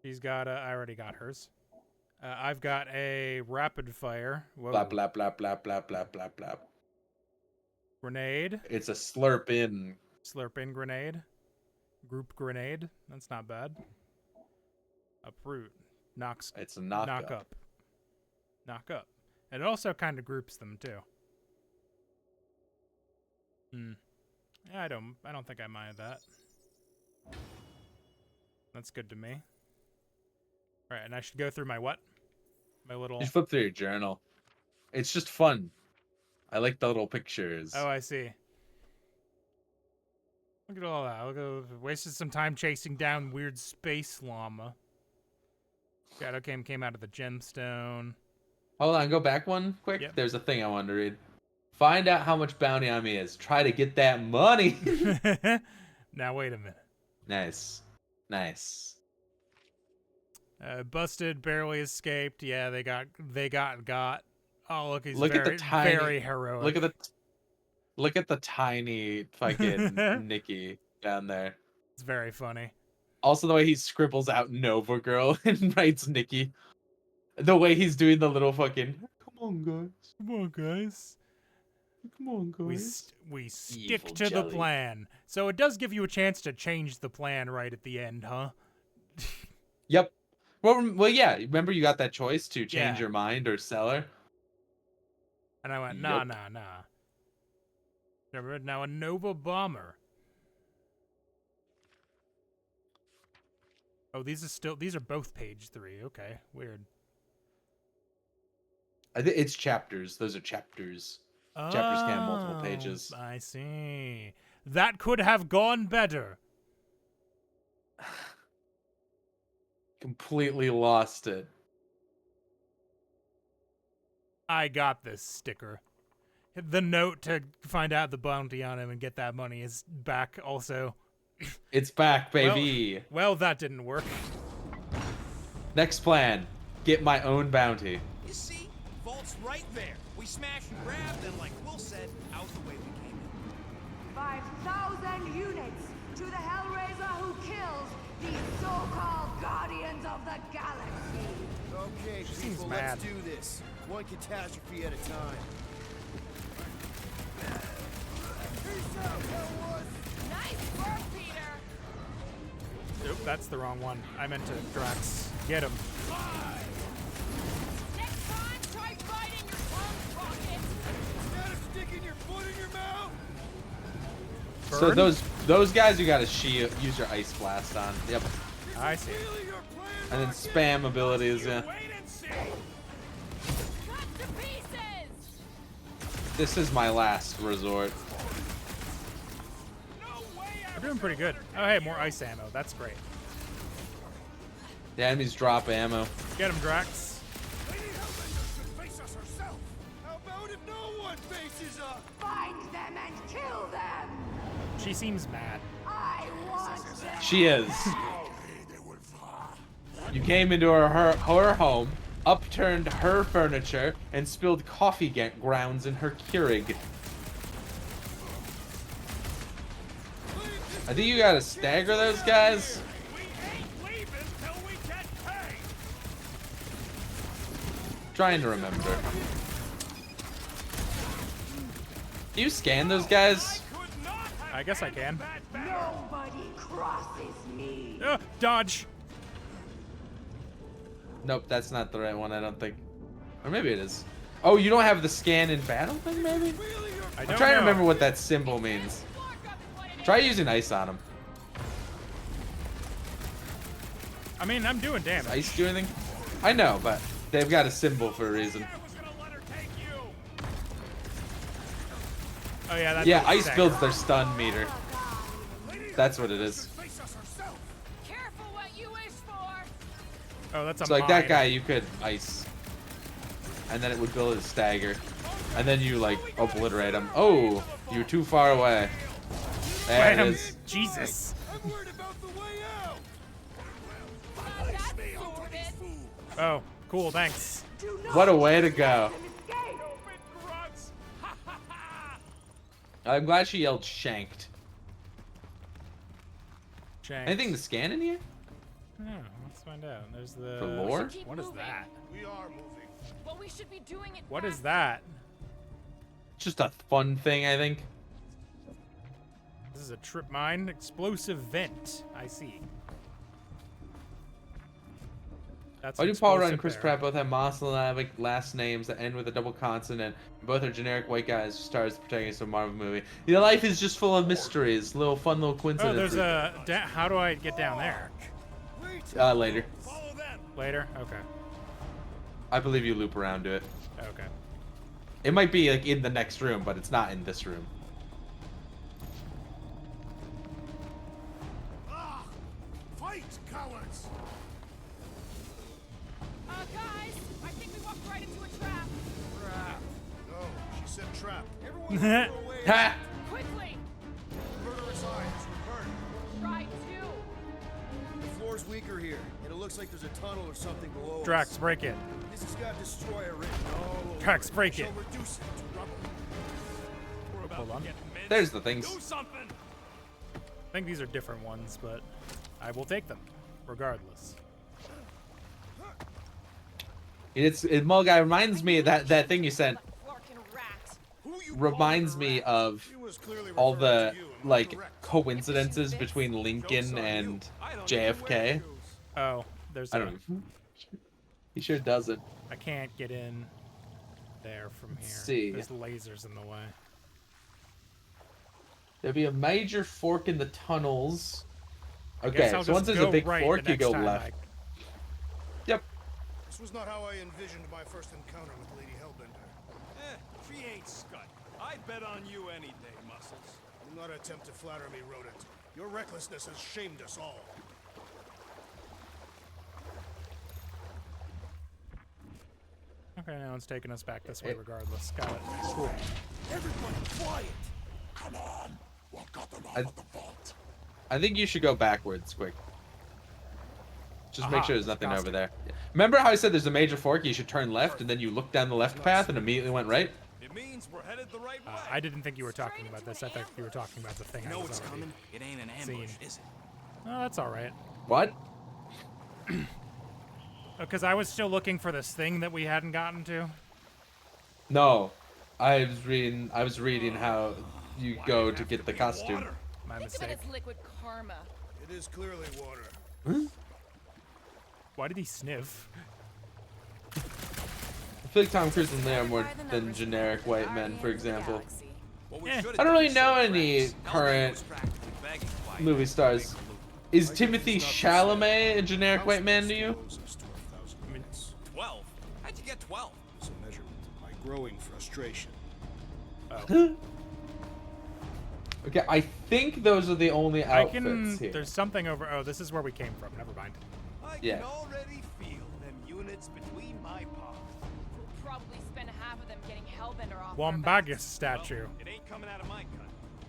He's got a, I already got hers. I've got a rapid fire. Whoa. Blah, blah, blah, blah, blah, blah, blah, blah. Grenade. It's a slurp in. Slurp in grenade. Group grenade. That's not bad. Uproot. Knocks. It's a knock up. Knock up. And it also kind of groups them too. Yeah, I don't think I mind that. That's good to me. Right, and I should go through my what? My little... You flip through your journal. It's just fun. I like the little pictures. Oh, I see. Look at all that. Wasted some time chasing down weird space llama. Shadow came out of the gemstone. Hold on, go back one quick. Yep. There's a thing I wanted to read. Find out how much bounty on me is. Try to get that money. Now wait a minute. Nice. Nice. Busted, barely escaped. Yeah, they got. Oh, look, he's Look very, at the tiny, very heroic. Look at the tiny fucking Nikki down there. It's very funny. Also, the way he scribbles out Nova Girl and writes Nikki. The way he's doing the little fucking. Come on, guys. Come on, guys. Come on, guys. We stick Evil to jelly. the plan. So it does give you a chance to change the plan right at the end, huh? Yep. Well, yeah. Remember, you got that choice to change Yeah. your mind or sell her. And I went, nah. Yup. Remember, now a Nova bomber. Oh, these are both page 3. Okay, weird. I think it's chapters. Those are chapters. Chapters can have multiple pages. I see. That could have gone better. Completely lost it. I got this sticker. The note to find out the bounty on him and get that money is back also. It's back, baby. Well, that didn't work. Next plan. Get my own bounty. You see? Vault's right there. We smash and grab, then like Will said, out the way we came in. 5,000 units to the Hellraiser who kills these so-called Guardians of the Galaxy. Okay, seems people, mad. let's do this. One catastrophe at a time. Peace out, Hellwoods! Nice work, Peter. Oop, that's the wrong one. I meant to Drax. Get him. Next time, try biting your tongue, Rocket. Instead of sticking your foot in your mouth! So Burn? those guys you gotta shield, use your ice blast on. Yep. I see. Really your plan, And then Rocket? spam abilities. Yeah. Wait and see. Cut to pieces. This is my last resort. No way We're doing pretty good. Oh, hey, more ice ammo. That's great. The enemies drop ammo. Get him, Drax. Lady Hellbender should face us herself. How about if no one faces up? Find them and kill them! She seems mad. I want them! She is. You came into her home, upturned her furniture, and spilled coffee grounds in her Keurig. I think you gotta stagger those guys. we ain't leaving till we get paid. Trying to remember. Do you scan those guys? Could not have I guess I can. that better. Nobody crosses me! Dodge. Nope, that's not the right one, I don't think. Or maybe it is. Oh, you don't have the scan in battle thing, maybe? I I'm don't trying to know. remember what that symbol means. Try using ice on them. I mean, I'm doing damage. Ice do anything? I know, but they've got a symbol for a reason. I was gonna let her take you. Oh yeah, that's Yeah, what it's ice saying. builds their stun meter. That's what it is. Face us herself. Careful what you wish for. Oh, that's a So like that mine. guy, you could ice, and then it would build a stagger, and then you like obliterate him. Oh, you're too far away. There it Bam. is. Jesus. I'm worried about the way out! That's sorted. Oh, cool. Thanks. What a way to go. Stupid grunts. Ha ha ha. I'm glad she yelled shanked. Shanks. Anything to scan in here? Yeah, let's find out. There's the. For lore? Keep What is moving. that? We are moving. But we should be doing it What is fast. that? Just a fun thing, I think. This is a trip mine explosive vent. I see. That's Why an do Paul Rudd and explosive Chris there. Pratt both have monosyllabic last names that end with a double consonant? Both are generic white guys, stars protagonists of a Marvel movie. Your life is just full of mysteries, fun little Oh, coincidences. there's a. How do I get down there? Later. Follow them. Later. Okay. I believe you loop around to it. Okay. It might be like in the next room, but it's not in this room. Ah! Fight, cowards! Guys, I think we walked right into a trap. No, she said trap. Everyone look for a way out. Ha! Quickly. Murderous eyes, burn. Try to. The floor's weaker here, and it looks like there's a tunnel or something below Drax, us. break it. This has got destroyer written all over Drax, it. break Shall it. reduce it to rubble. We're about Hold on. to get minced. There's the things. Do something. I think these are different ones, but I will take them, regardless. Mulguy reminds me that thing you sent Flarkin rat. Who you reminds calling a me rat? of He was clearly all referring the to you, and like correct. coincidences between Lincoln and JFK. Oh, there's I a. don't know. He sure doesn't. I can't get in there from here. see. There's lasers in the way. There'll be a major fork in the tunnels. I Okay, guess I'll so once just there's a go big right fork, the you go next time left. Yep. This was not how I envisioned my first encounter with Lady Hellbender. She ain't scut. I bet on you any day, Muscles. Do not attempt to flatter me, rodent. Your recklessness has shamed us all. Okay, now it's taking us back this way regardless. Got it. Cool. Everybody quiet! Come on! What got them out of the vault? I think you should go backwards, quick. Just make Aha, sure there's nothing got over it. there. Remember how I said there's a major fork, you should turn left, and then you look down the left path and immediately went right? It means we're headed the right way. I didn't think you were talking about this. I thought you were talking about the thing I know was it's already coming. It ain't an ambush, seen. is it? Oh, that's all right. What? Because I was still looking for this thing that we hadn't gotten to. No, I was reading how you go to get the costume. My Think of it mistake. as liquid karma. It is clearly water. Huh? Why did he sniff? I feel like Tom Cruise and Leo are more than generic white men, for example. What we Eh. should've I don't done really is know show any Rex. Hellbender current was practically begging White movie to stars. make a loop. Is Timothy Chalamet a generic white man to you? 12? How'd you get 12? It's a measurement of my growing frustration. Okay, I think those are the only I outfits can. here. There's something over. Oh, this is where we came from. Never mind. I Yeah. can already feel them units between my paws. We'll probably spend half of them getting Hellbender off. Wombagus statue. It ain't coming out of my cut.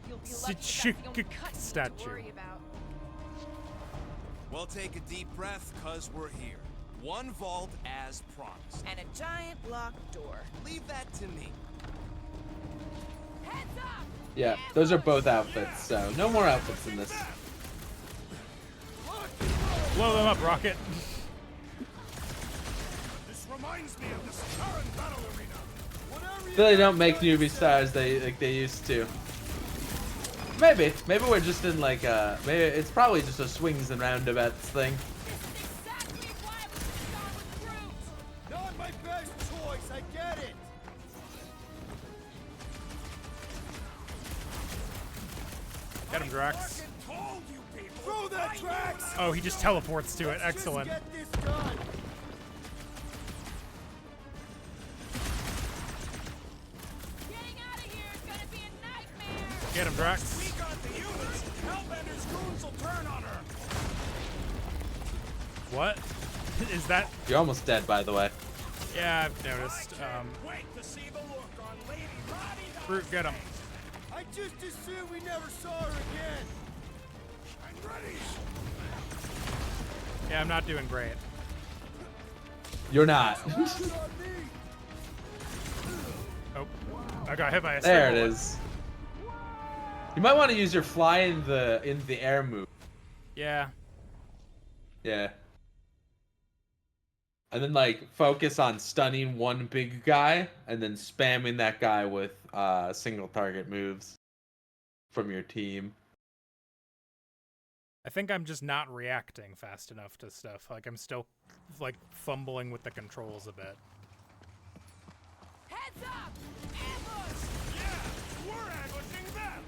You'll be lucky that's the only cut you need to statue. worry about. We'll take a deep breath, cause we're here. One vault as promised. And a giant locked door. Leave that to me. Heads up! Yeah, those are both outfits, so no more outfits in this. Blow them up, Rocket. This reminds me of this current battle arena. Whatever They don't make newbie stars like they used to. Maybe we're just in like maybe it's probably just a swings and roundabouts thing. This is exactly why we should have gone with Groot! Not my best choice, I get it. Get him, Drax. Told you people. Throw that Drax! Oh, he just teleports to it. Excellent. Just get this done. Getting out of here is gonna be a nightmare! Get him, Drax. We got the units. Hellbender's goons will turn on her. What? Is that? You're almost dead, by the way. Yeah, I've noticed. Wait to see the look on Lady Roddy's Groot, get him. I just assumed we never saw her again. I'm ready. Yeah, I'm not doing great. You're not. Oh, I got hit by a There it single one. is. You might want to use your fly in the air move. Yeah. Yeah. And then like focus on stunning one big guy and then spamming that guy with single target moves from your team. I think I'm just not reacting fast enough to stuff. Like I'm still like fumbling with the controls a bit. Heads up! Ambush! Yeah, we're ambushing them.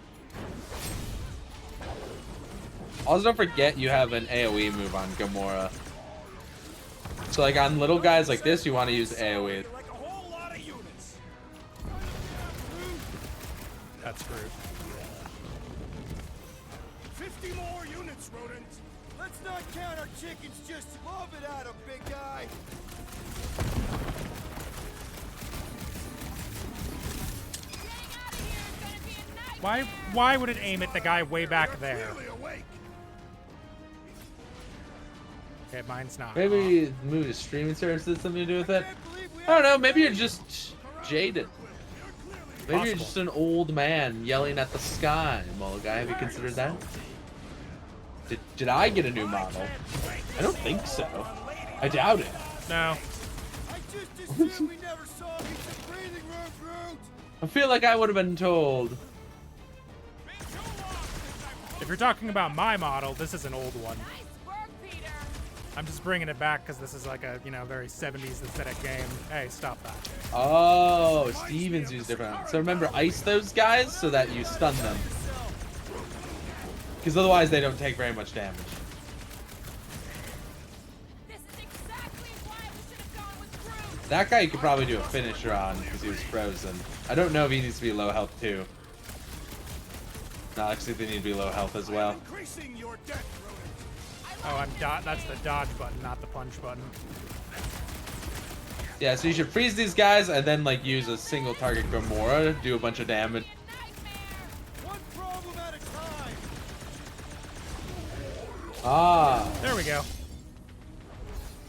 Also, don't forget you have an AoE move on Gamora. So like on little guys like this, you want to use AoE. Like a whole lot of units. That's Groot. 50 more units, rodent. Let's not count our chickens, just love it at 'em, big guy. Getting out of here is gonna be a nightmare! Why would it aim at the guy way back there? Clearly awake. Okay, mine's not. Maybe move to streaming service has something to do with it. I don't know. Maybe you're just jaded. Maybe you're Possible. just an old man yelling at the sky, Mulligan. Have you considered that? Did I get a new model? I don't think so. I doubt it. No. I just assumed we never saw me some breathing room, Groot. I feel like I would have been told. If you're talking about my model, this is an old one. Nice work, Peter! I'm just bringing it back because this is like a, very 70s aesthetic game. Hey, stop that. Oh, Stevens used different. So remember, ice those guys so that you stun them. Because otherwise they don't take very much damage. This is exactly why we should have gone with Groot! That guy you could probably do a finisher on because he was frozen. I don't know if he needs to be low health too. No, actually they need to be low health as well. Increasing your death, rodent. Oh, that's the dodge button, not the punch button. Yeah, so you should freeze these guys and then like use a single target Gamora to do a bunch of damage. One problem at a time. Ah, There we go.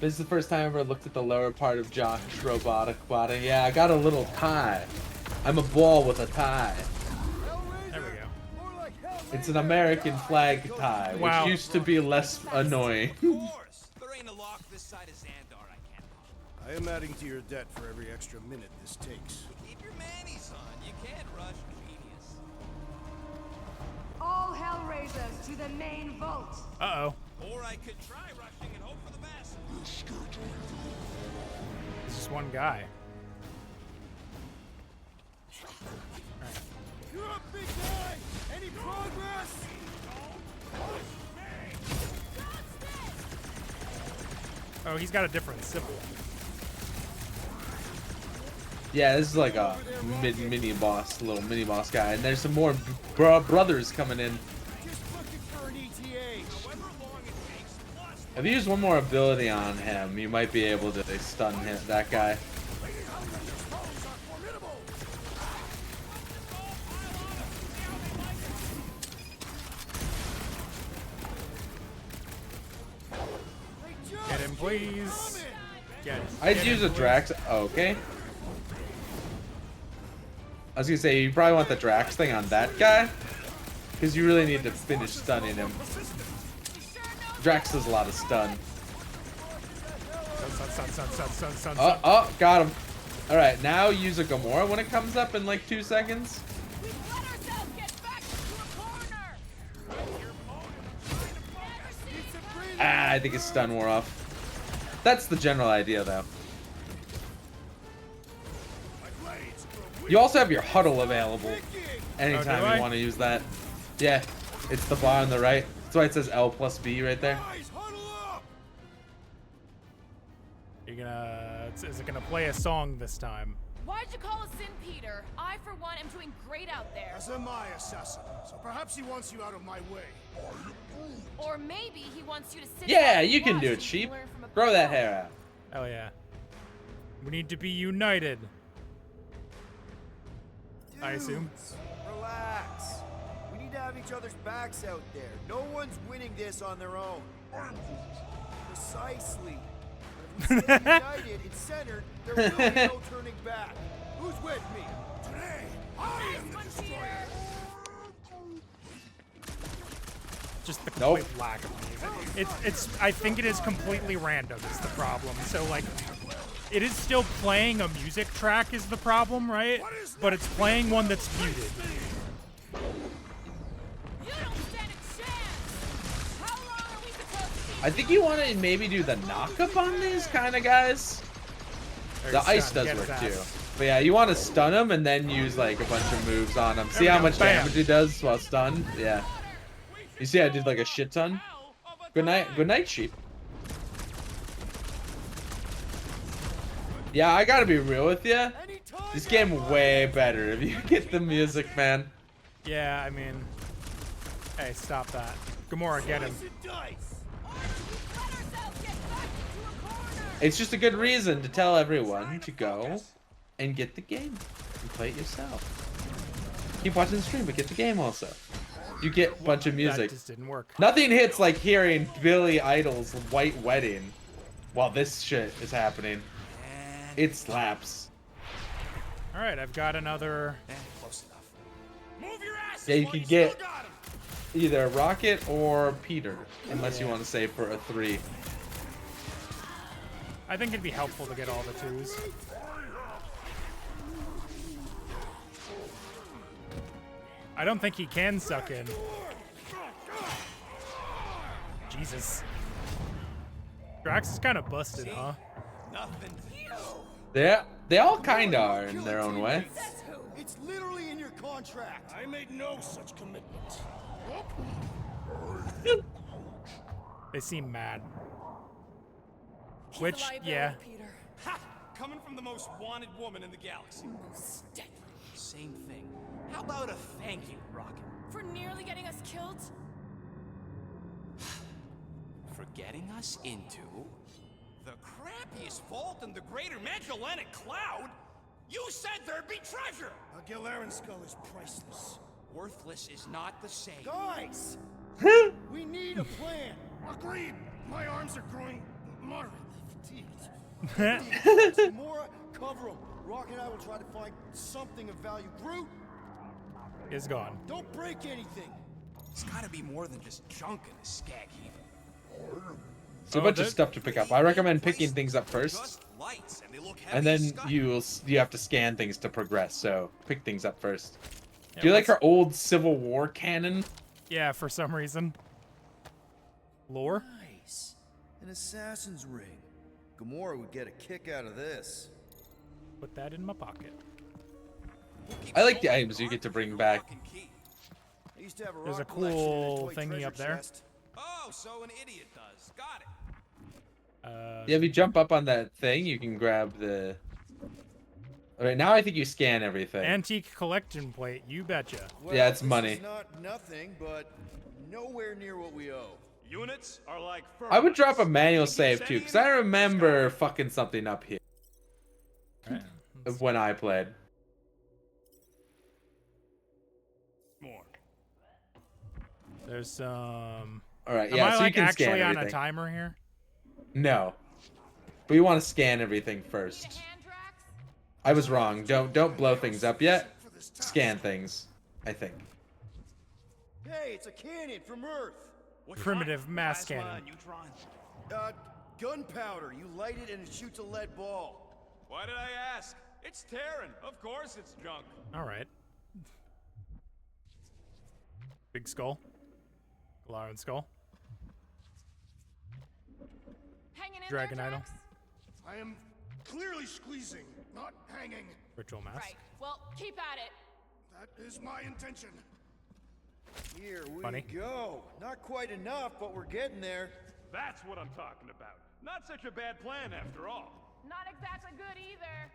this is the first time I ever looked at the lower part of Josh's robotic body. Yeah, I got a little high. I'm a ball with a tie. There we go. It's an American flag tie, which Wow. used to be less annoying. Of course. There ain't a lock this side of Xandar I can't pop. I am adding to your debt for every extra minute this takes. Keep your manis on. You can't rush genius. All Hellraisers to the main vault. Uh-oh. Or I could try rushing and hope for the best. It's just one guy. You're up, big guy! Any progress? Oh, he's got a different symbol. Yeah, this is like a mini boss, little mini boss guy, and there's some more brothers coming in. Just looking for an ETA. If you use one more ability on him, you might be able to stun that guy. Get him, please. Get him. I'd Get use him, a Drax. Oh, okay. I was gonna say you probably want the Drax thing on that guy, because you really need to finish stunning him. Drax does a lot of stun. Stun. Oh, got him. All right, now use a Gamora when it comes up in like 2 seconds. Ah, I think his stun wore off. That's the general idea, though. You also have your huddle available anytime I? you want to use that. Yeah, it's the bar on the right. That's why it says L plus B right there. You're gonna... Is it gonna play a song this time? Why'd you call us in, Peter? I, for one, am doing great out there. As am I, assassin. So perhaps he wants you out of my way. Or maybe he wants you to sit Yeah, back and you can watch do and it, sheep. learn from a Grow that pro. hair out. Hell yeah. We need to be united. I assume. Dudes, relax. We need to have each other's backs out there. No one's winning this on their own. Precisely. But if we stay united and centered, there will be no turning back. Who's with me? Today, I am the destroyer. Just the Nope. complete lack of music. It's I think it is completely random is the problem. So like it is still playing a music track is the problem, right? But it's playing one that's muted. You don't stand a chance. How long are we supposed to be I think you want to maybe do the knockup on these kind of guys. The There's ice stun, does get his work too. ass. But yeah, you want to stun him and then use like a bunch of moves on him. See we how go, much bam. damage he does while stunned? Yeah. You see I did like a shit ton? Good night, sheep. Yeah, I gotta be real with you. This game way better if you get the music, man. Yeah, I mean, hey, stop that. Gamora, get him. It's just a good reason to tell everyone to go and get the game and play it yourself. Keep watching the stream, but get the game also. You get a bunch of music. That just didn't work. Nothing hits like hearing Billy Idol's White Wedding while this shit is happening. It slaps. All right, I've got another. Close enough. Move your ass. Yeah, you can get either Rocket or Peter, unless you want to save for a 3. I think it'd be helpful to get all the 2s. I don't think he can suck in. Jesus. Drax is kind of busted, huh? Nothing. They all kind of are in their own way. It's literally in your contract. I made no such commitment. They seem mad. He's Which, a liability, yeah. Peter. Ha! Coming from the most wanted woman in the galaxy. Most deadly. Same thing. How about a thank you, Rocket? For nearly getting us killed? For getting us into the crappiest vault in the greater Magellanic Cloud? You said there'd be treasure! A Galaran skull is priceless. Worthless is not the same. Guys, we need a plan. Agreed. My arms are growing moderately fatigued. Gamora, cover him. Rock and I will try to find something of value. Groot, Is gone. don't break anything. It's gotta be more than just junk in this skag heap. It's a bunch of stuff to pick up. I recommend picking things up first, Just lights, and they look and heavy then as sky. you have to scan things to progress. So pick things up first. Yeah, Do you like what's- her old Civil War cannon? Yeah, for some reason. Lore? Nice. An assassin's ring. Gamora would get a kick out of this. Put that in my pocket. I like the items you get to bring back. I used to have a There's a rock collection and cool toy thingy treasure up there. chest. Oh, so an idiot does. Got it. Yeah, if you jump up on that thing, you can grab the. All right, now I think you scan everything. Antique collection plate, you betcha. Well, Yeah, it's this money. is not nothing, but nowhere near what we owe. Units are like I would drop a ferments. manual Keep save too, sending because I it, remember fucking something up here Alright. of when I played. more. There's some. All right, Am yeah, I so like you can scan actually on a everything. timer here? No, but you want to scan everything first. I was wrong. Don't blow things up yet. Scan things. I think. Hey, it's a cannon from Earth. Primitive mass Plasma, cannon. neutron. Gunpowder. You light it and it shoots a lead ball. Why did I ask? It's Terran. Of course it's junk. Alright. Big skull. Glaron skull. Hanging in Dragon there, idol. Drax? I am clearly squeezing, not hanging. Ritual mask. Right. Well, keep at it. That is my intention. Here we Funny. go. Not quite enough, but we're getting there. That's what I'm talking about. Not such a bad plan after all. Not exactly good either.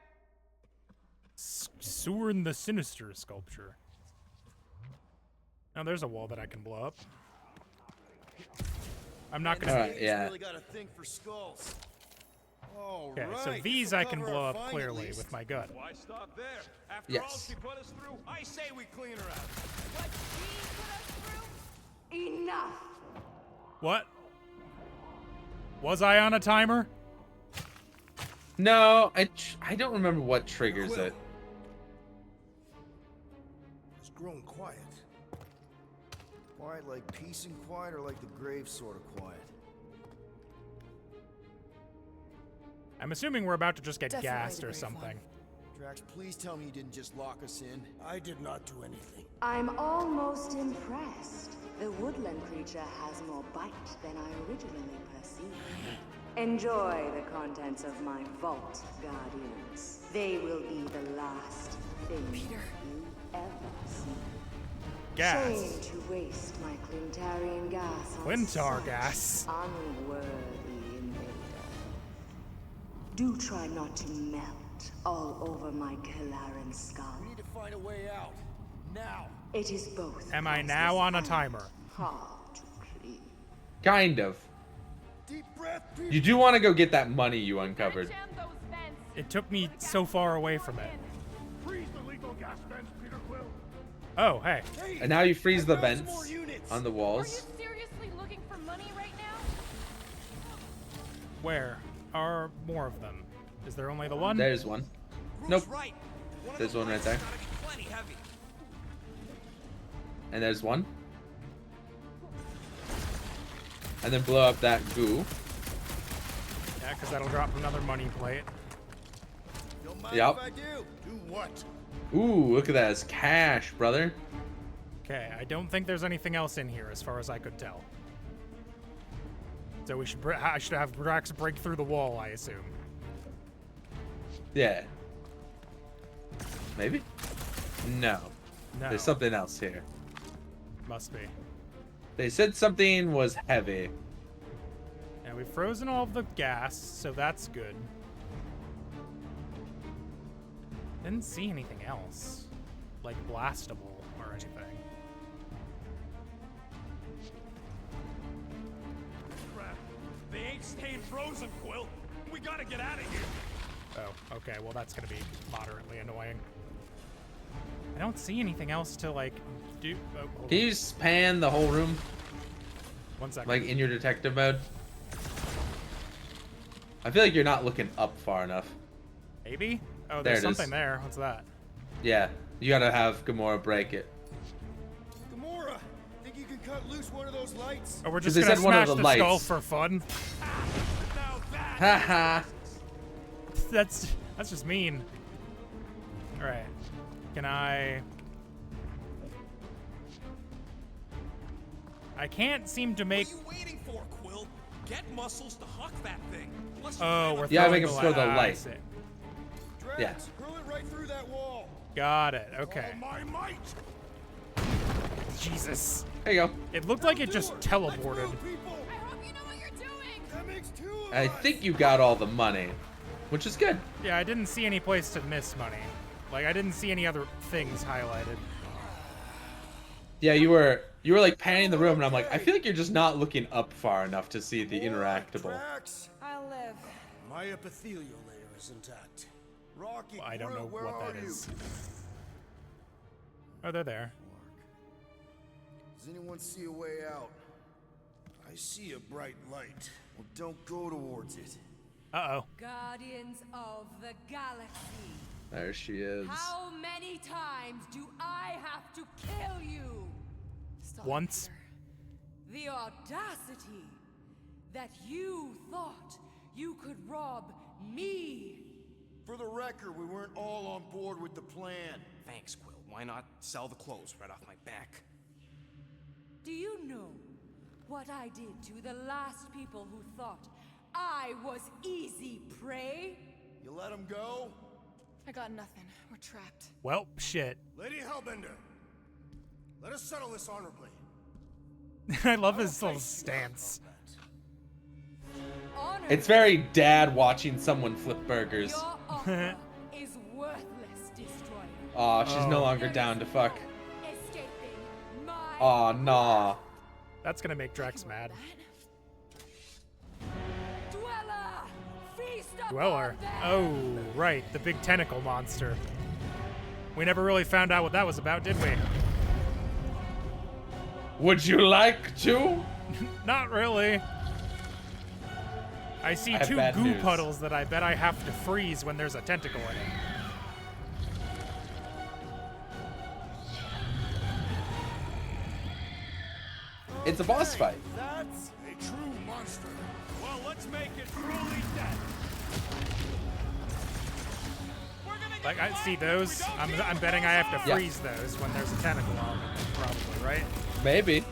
Soren the Sinister sculpture. Now there's a wall that I can blow up. I'm not gonna. Alright, yeah. Really got a thing for skulls. All Okay, so right, these this'll I can cover blow our up find at clearly least. with my gun. Why stop there? After all Yes. she put us through, I say we clean her out. What she put us through? Enough! What? Was I on a timer? No, I don't remember what triggers it. It's grown quiet. Quiet like peace and quiet, or like the grave sort of quiet? I'm assuming we're about to just get Definitely gassed the or brave something. Drax, please tell me you didn't just lock us in. I did not do anything. I'm almost impressed. The woodland creature has more bite than I originally perceived. Enjoy the contents of my vault, Guardians. They will be the last thing you ever see. Gas. Shame to waste my Clintarian gas on Clintar such gas. unworthy invader. Do try not to melt all over my Kalaran skull. We need to find a way out. Now. It is both. Am I now on a timer? Hard to clean. Kind of. Deep breath, people. You do want to go get that money you uncovered. Jam those vents. It took me so far away from it. Freeze the lethal gas vents, Peter Quill. Oh, hey. Hey, And now you freeze the I found some vents more units. on the Are you walls. seriously looking for money right now? Where are more of them? Is there only the one? There's one. Groot's Nope. right. One of There's the one right lights there. gotta be plenty heavy. And there's one. And then blow up that goo. Yeah, because that'll drop another money plate. Don't mind Yup. if I do. Do what? Ooh, look at that. It's cash, brother. Okay, I don't think there's anything else in here as far as I could tell. So we should I should have Drax break through the wall, I assume. Yeah. Maybe? No. No. There's something else here. Must be. They said something was heavy. Yeah, we've frozen all of the gas, so that's good. Didn't see anything else. Like blastable or anything. Crap. They ain't staying frozen, Quill. We gotta get out of here. Oh, okay, well that's gonna be moderately annoying. I don't see anything else to like do. Oh, hold Can on. you span the whole room? 1 second. Like in your detective mode? I feel like you're not looking up far enough. Maybe? Oh, There there's it something is. there. What's that? Yeah, you gotta have Gamora break it. Gamora, think you can cut loose one of those lights? Oh, we're just they gonna said one of smash the the skull lights. for fun? Haha. That's just mean. Alright. Can I can't seem to make... What are you waiting for, Quill? Get muscles to huck that thing. Unless Oh, we're Yeah, throwing make him the throw the I light. see. Drax, Yeah. hurl it right through that wall. Got it. Okay. All my might. Jesus. There you go. It looked like it just teleported. People, I hope you know what you're doing. that makes two of I us. think you got all the money, which is good. Yeah, I didn't see any place to miss money. Like, I didn't see any other things highlighted. Yeah, you were like panning the room, and I'm like, I feel like you're just not looking up far enough to see the interactable. Drax, I'll live. My epithelial layer is intact. Rocky, I don't know where what are that you? is. Oh, they're there. Does anyone see a way out? I see a bright light. Well, don't go towards it. Uh-oh. Guardians of the Galaxy. There she is. How many times do I have to kill you? Once. The audacity that you thought you could rob me. For the record, we weren't all on board with the plan. Thanks, Quill. Why not sell the clothes right off my back? Do you know what I did to the last people who thought I was easy prey? You let him go? I got nothing. We're trapped. Well, shit. Lady Hellbender, let us settle this honorably. I love his little stance. Honor It's very dad watching someone flip burgers. your offer is worthless, Destroyer. Aw, she's no Oh. longer down to fuck. Escaping my Aw, nah. That's gonna make Drax mad. Dweller! Feast upon Dweller. them! Oh, right. The big tentacle monster. We never really found out what that was about, did we? Would you like to? Not really. I see I have two bad goo news. puddles that I bet I have to freeze when there's a tentacle in it. It's a boss fight. That's A true monster. Well, let's make it truly dead. We're gonna get Like, I see fucked if we those. don't I'm get our betting I have clothes to Yeah. freeze those when there's a tentacle on them, probably, right? Maybe.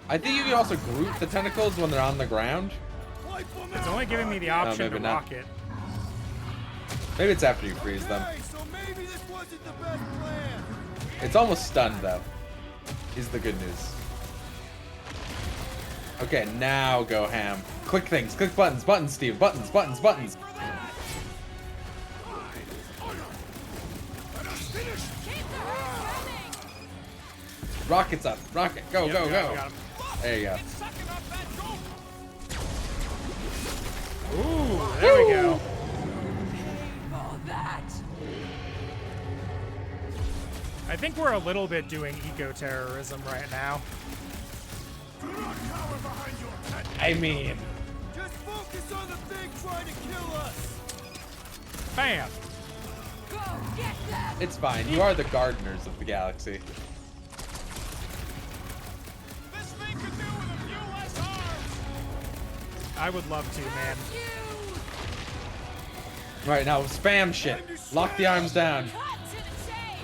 I think you can also group the tentacles when they're on the ground. wipe them It's out. only giving me the option maybe to not. rock it. Maybe it's after you freeze them. Okay, so maybe this wasn't the best plan. It's almost stunned, though, is the good news. Okay, now go ham. Click things, click buttons, buttons, Steve, buttons, buttons, buttons. Rockets up, rocket, go, Yep, go, got him, go. got him. There you go. It's sucking up that goop. Ooh, there we go. For that! I think we're a little bit doing eco-terrorism right now. Do not cower behind your pet. I mean, Just focus on the thing trying to kill us. Bam! Go get them! it's fine. You are the gardeners of the galaxy. This thing could do with a few less arms. I would love to, man. Right now, spam shit. Lock the arms down. Cut to the chase.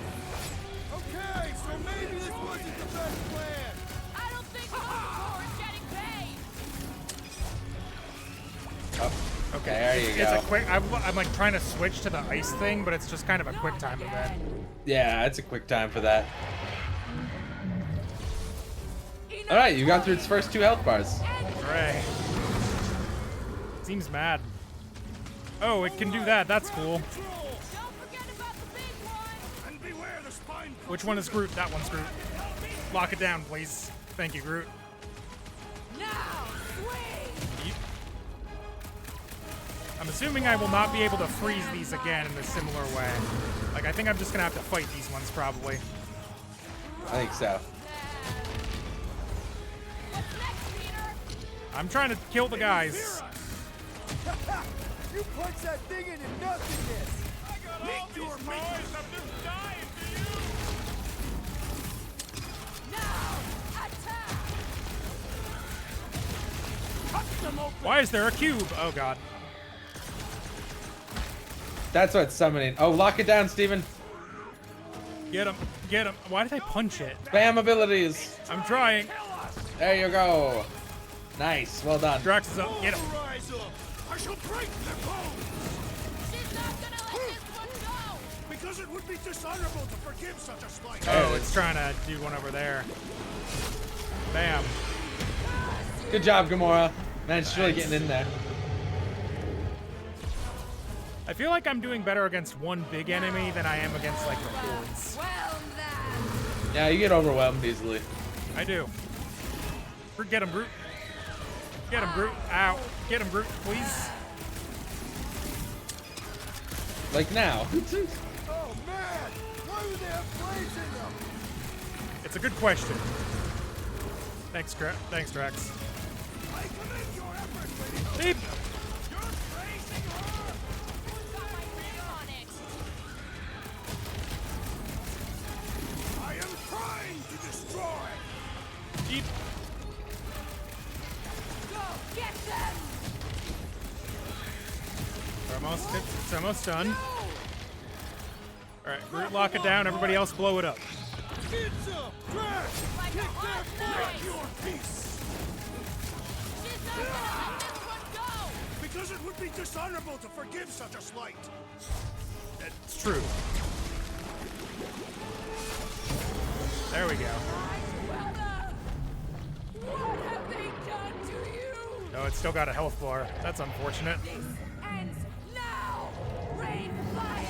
Okay, so maybe this wasn't the best plan. I don't think Nova is getting paid. Oh, okay, there you It's go. a quick. I'm like trying to switch to the ice thing, but it's just kind of a quick time event. Yeah, it's a quick time for that. All right, you got through its first 2 health bars. Hooray! Seems mad. Oh, it can do that. That's cool. Don't forget about the big one. And beware the spine. Which one is Groot? That one's Groot. Lock it down, please. Thank you, Groot. Now, swing! I'm assuming I will not be able to freeze these again in a similar way. Like, I think I'm just gonna have to fight these ones probably. I think so. What's next, Peter? I'm trying to kill the guys. You punch that thing into nothingness. Meet your maker. I'm just dying for you. Now, attack! Cut them open. Why is there a cube? Oh god. That's what's summoning. Oh, lock it down, Steven. Get him. Get him. Why did I punch it? Spam abilities. I'm trying. There you go. Nice. Well done. Drax is up. Get him. Rise up! I shall break their bones! She's not gonna let this one go! Because it would be dishonorable to forgive such a slight. Oh, it's trying to do one over there. Bam. Good job, Gamora. Man, it's really getting in there. I feel like I'm doing better against one big enemy than I am against like the hordes. Yeah, you get overwhelmed easily. I do. Get him, Groot. Get him, Groot. Ow. Get him, Groot, please. Like now. Oh man! Why do they have blades in them? It's a good question. Thanks, Drax. I commend your efforts, Lady. Deep. You're praising her. Who's got my name on it? I am trying to destroy. Deep. Go, get them! It's almost done. All right, Groot, lock it down. Everybody else, blow it up. Get some! Drax! Like a hot knife! Your peace! She's not gonna let this one go! Because it would be dishonorable to forgive such a slight. It's true. There we go. What have they done to you? Oh, it's still got a health bar. That's unfortunate. This ends now! Rain fire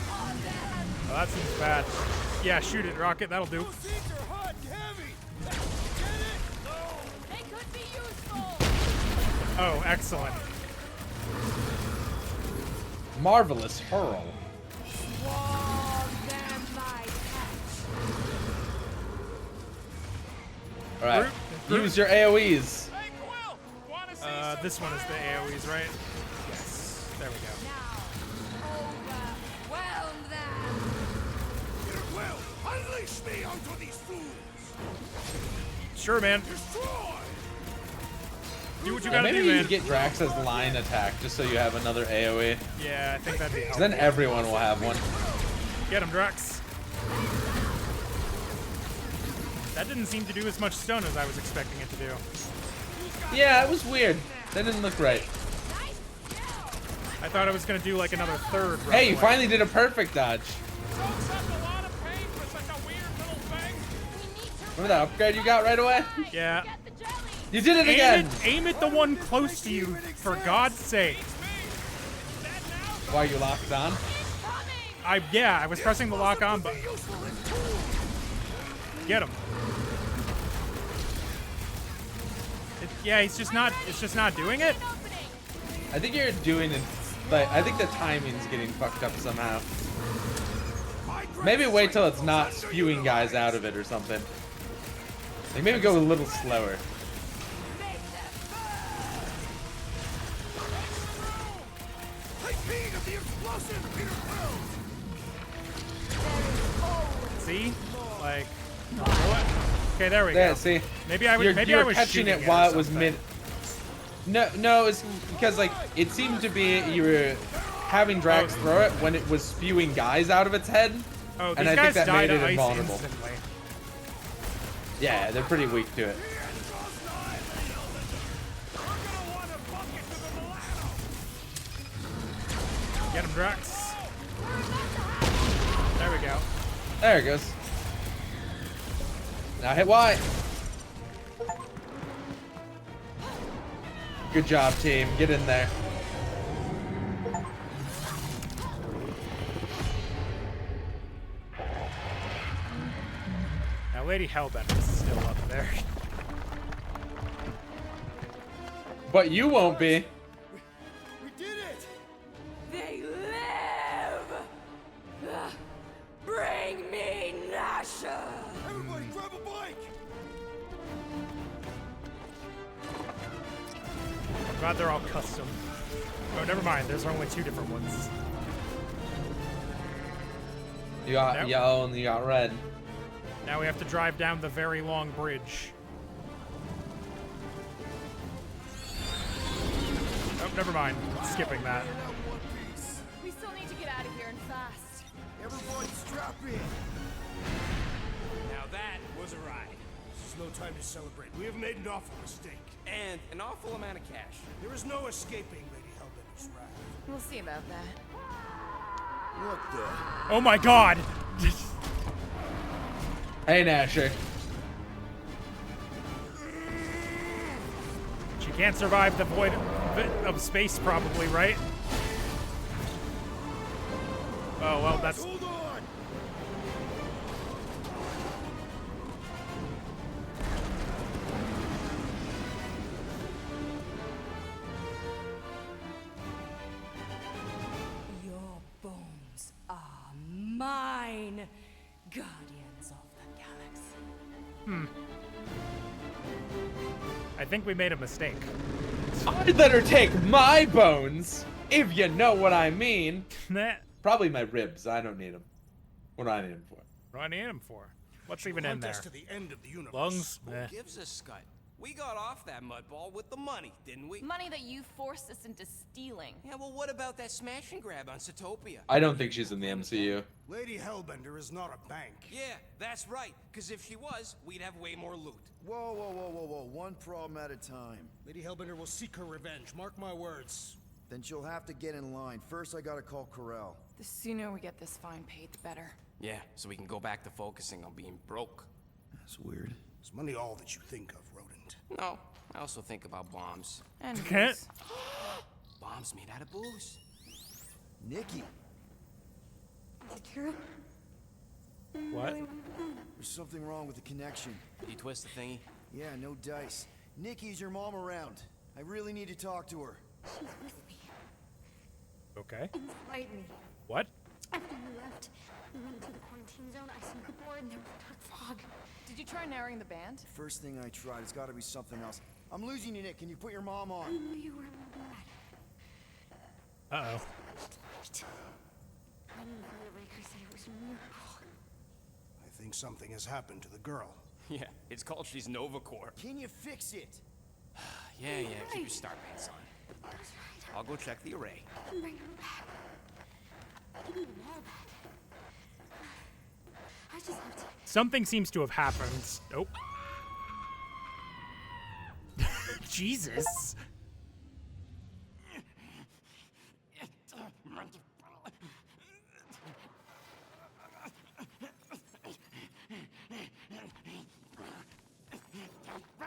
upon them! Oh, that seems bad. Yeah, shoot it, Rocket. That'll do. Those seeds are hot and heavy. Get it? No. They could be useful! Oh, excellent. Marvelous hurl. Swarm them, my catch! All right. Groot. Use your AoEs. Hey, Quill. Wanna see This one is the AoEs, right? Yes. There we go. Now, overwhelm them! Peter Quill, unleash me onto these fools. Sure, man. Destroy! Do what you Yeah, gotta maybe do, you man. could get Drax's line attack just so you have another AoE. Yeah, I think that'd be 'Cause helpful. then everyone will have one. Get him, Drax. That didn't seem to do as much stun as I was expecting it to do. Yeah, it was weird. That didn't look right. I thought I was gonna do like another third. Hey, you runaway. finally did a perfect dodge. Soaks up a lot of pain for such a weird little thing. Remember that upgrade you got right away? Yeah. You did it again! Aim at the one close to you, for God's sake. Why are you locked on? Yeah, I was pressing the lock on button. Get him. Yeah, it's just not doing it. I think you're doing it, but I think the timing's getting fucked up somehow. Maybe wait till it's not spewing guys out of it or something. Like maybe go a little slower. See? Like, okay, there we Yeah, go. see? Maybe I was You're catching shooting it while or it was something. mid. No, it's because like it seemed to be you were having Drax throw it when it was spewing guys out of its head. Oh, these and I guys think that die made to it ice invulnerable. instantly. Yeah, they're pretty weak to it. Get him, Drax. There we go. There it goes. Now hit Y. Good job, team. Get in there. Now, Lady Hellbender is still up there. But you won't be. We did it! They live! Bring me Nasha! Everybody grab a bike! I'm glad they're all custom. Oh, never mind. There's only 2 different ones. You got yellow and you got red. Now we have to drive down the very long bridge. Oh, never mind. Skipping that. We still need to get out of here and fast. Everybody strap in. Now that was a ride. This is no time to celebrate. We have made an awful mistake. And an awful amount of cash. There is no escaping Lady Hellbender's wrath. We'll see about that. What the? Oh my god! Hey, Nasher. She can't survive the void of space, probably, right? Oh, well, that's... Hold on. Your bones are mine, guardians of the galaxy. I think we made a mistake. I'd let her take my bones, if you know what I mean. Nah. Probably my ribs. I don't need them. What do I need them for? What do I need him for? What's She even will in hunt there? us to the end of the universe. Lungs? Who Nah. gives a scut? We got off that mudball with the money, didn't we? Money that you forced us into stealing. Yeah, well, what about that smash and grab on Zootopia? I don't think she's in the MCU. Lady Hellbender is not a bank. Yeah, that's right. Because if she was, we'd have way more loot. Whoa, whoa, whoa, whoa, whoa. One problem at a time. Lady Hellbender will seek her revenge. Mark my words. Then she'll have to get in line. First, I gotta call Corel. The sooner we get this fine paid, the better. Yeah, so we can go back to focusing on being broke. That's weird. Is money all that you think of, rodent? No, I also think about bombs. And Okay. booze. Bombs made out of booze. Nikki, Is it true? What? there's something wrong with the connection. Did you twist the thingy? Yeah, no dice. Nikki, is your mom around? I really need to talk to her. She's with me. Okay. Inside me. What? After you left, we went into the quarantine zone. I see the board and there was dark fog. Did you try narrowing the band? First thing I tried, it's gotta be something else. I'm losing you, Nick. Can you put your mom I on? knew you were bad. Uh-oh. When the Raker said it was a miracle. I think something has happened to the girl. Yeah, it's called she's Nova Corps. Can you fix it? Yeah, keep your star pants on. That's right. I'll go check the array. And bring her back. Give me all that. I just have to. Something seems to have happened. Oh. Jesus.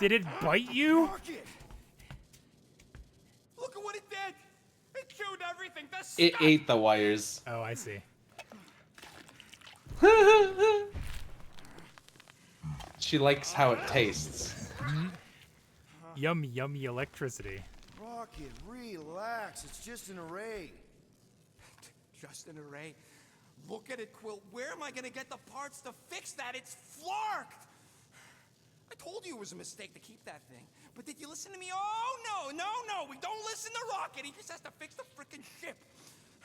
Did it bite you? Rocket! Look at what it did! It chewed everything! It ate the wires. Oh, I see. She likes how it tastes. Yummy, yummy electricity. Rocket, relax. It's just an array. Just an array. Look at it, Quill. Where am I gonna get the parts to fix that? It's flarked! I told you it was a mistake to keep that thing. But did you listen to me? Oh, no! We don't listen to Rocket. He just has to fix the frickin' ship.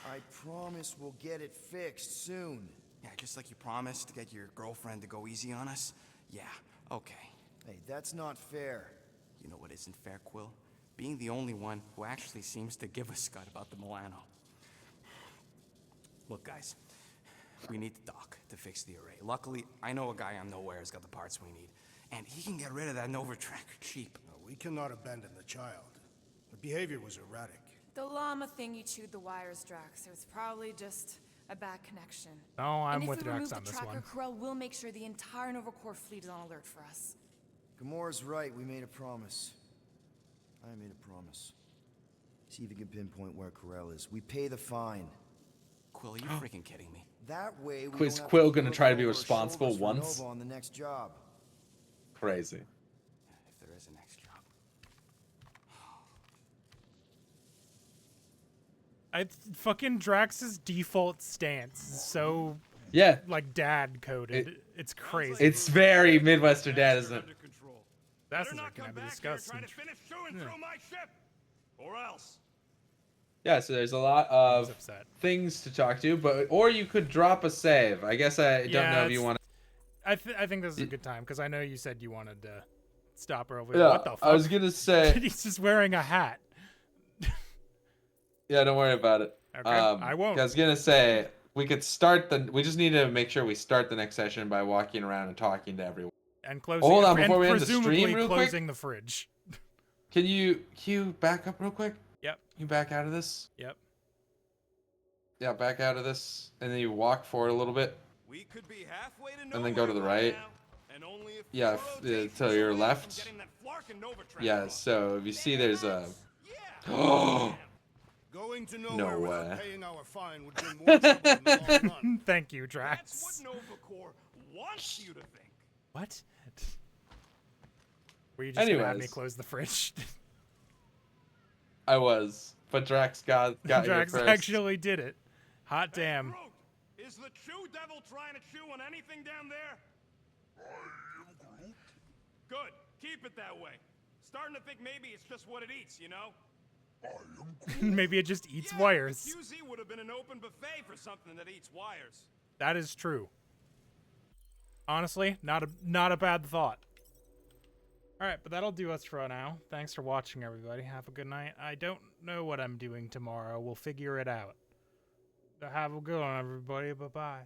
I promise we'll get it fixed soon. Yeah, just like you promised to get your girlfriend to go easy on us? Yeah, okay. Hey, that's not fair. You know what isn't fair, Quill? Being the only one who actually seems to give a scut about the Milano. Look, guys. We need the dock to fix the array. Luckily, I know a guy on Nowhere has got the parts we need. And he can get rid of that Nova tracker cheap. No, we cannot abandon the child. Her behavior was erratic. The llama thing you chewed the wires, Drax. It was probably just a bad connection. Oh, I'm and with if we Drax remove on the this tracker, one. Corel will make sure the entire Nova Corps fleet is on alert for us. Gamora's right. We made a promise. I made a promise. See if you can pinpoint where Corel is. We pay the fine. Quill, are you freaking kidding me? That way, we Is don't have Quill to gonna look try to be over our responsible shoulders for once? Nova on the next job. Crazy. If there is a next job. Fucking Drax's default stance is so Yeah. like dad coded. It's crazy. It's very Midwestern dad, isn't it? That's Better not not gonna come be back here discussed. trying to finish chewing through my ship, or else. Yeah, so there's a lot He's of upset. things to talk to, but or you could drop a save. I guess I don't know if you want to. I think this is a good time because I know you said you wanted to stop early. Yeah, What the fuck? I was gonna say. He's just wearing a hat. Yeah, don't worry about it. Okay, I won't. I was gonna say we could start the. We just need to make sure we start the next session by walking around and talking to everyone. And closing. Hold on, and before we end the presumably stream, real quick. closing the fridge. Can you back up real quick? Yep. You back out of this? Yep. Yeah, back out of this, and then you walk forward a little bit. We could be halfway to and then go to the right. And only if Yeah, to your left. Yeah, so if you see there's a. Oh. Going to No nowhere way. without paying our fine would bring more trouble in the long run. Thank you, Drax. That's what Nova Corps wants you to think. What? Were you just gonna have me Anyways. close the fridge? I was, but Drax got Drax you first. actually did it. Hot damn. Groot, is the Chew Devil trying to chew on anything down there? Good. Keep it that way. Starting to think maybe it's just what it eats, you know? Maybe it just eats wires. QZ would have been an open buffet for something that eats wires. That is true. Honestly, not a bad thought. Alright, but that'll do us for now. Thanks for watching, everybody. Have a good night. I don't know what I'm doing tomorrow. We'll figure it out. Have a good one, everybody. Bye-bye.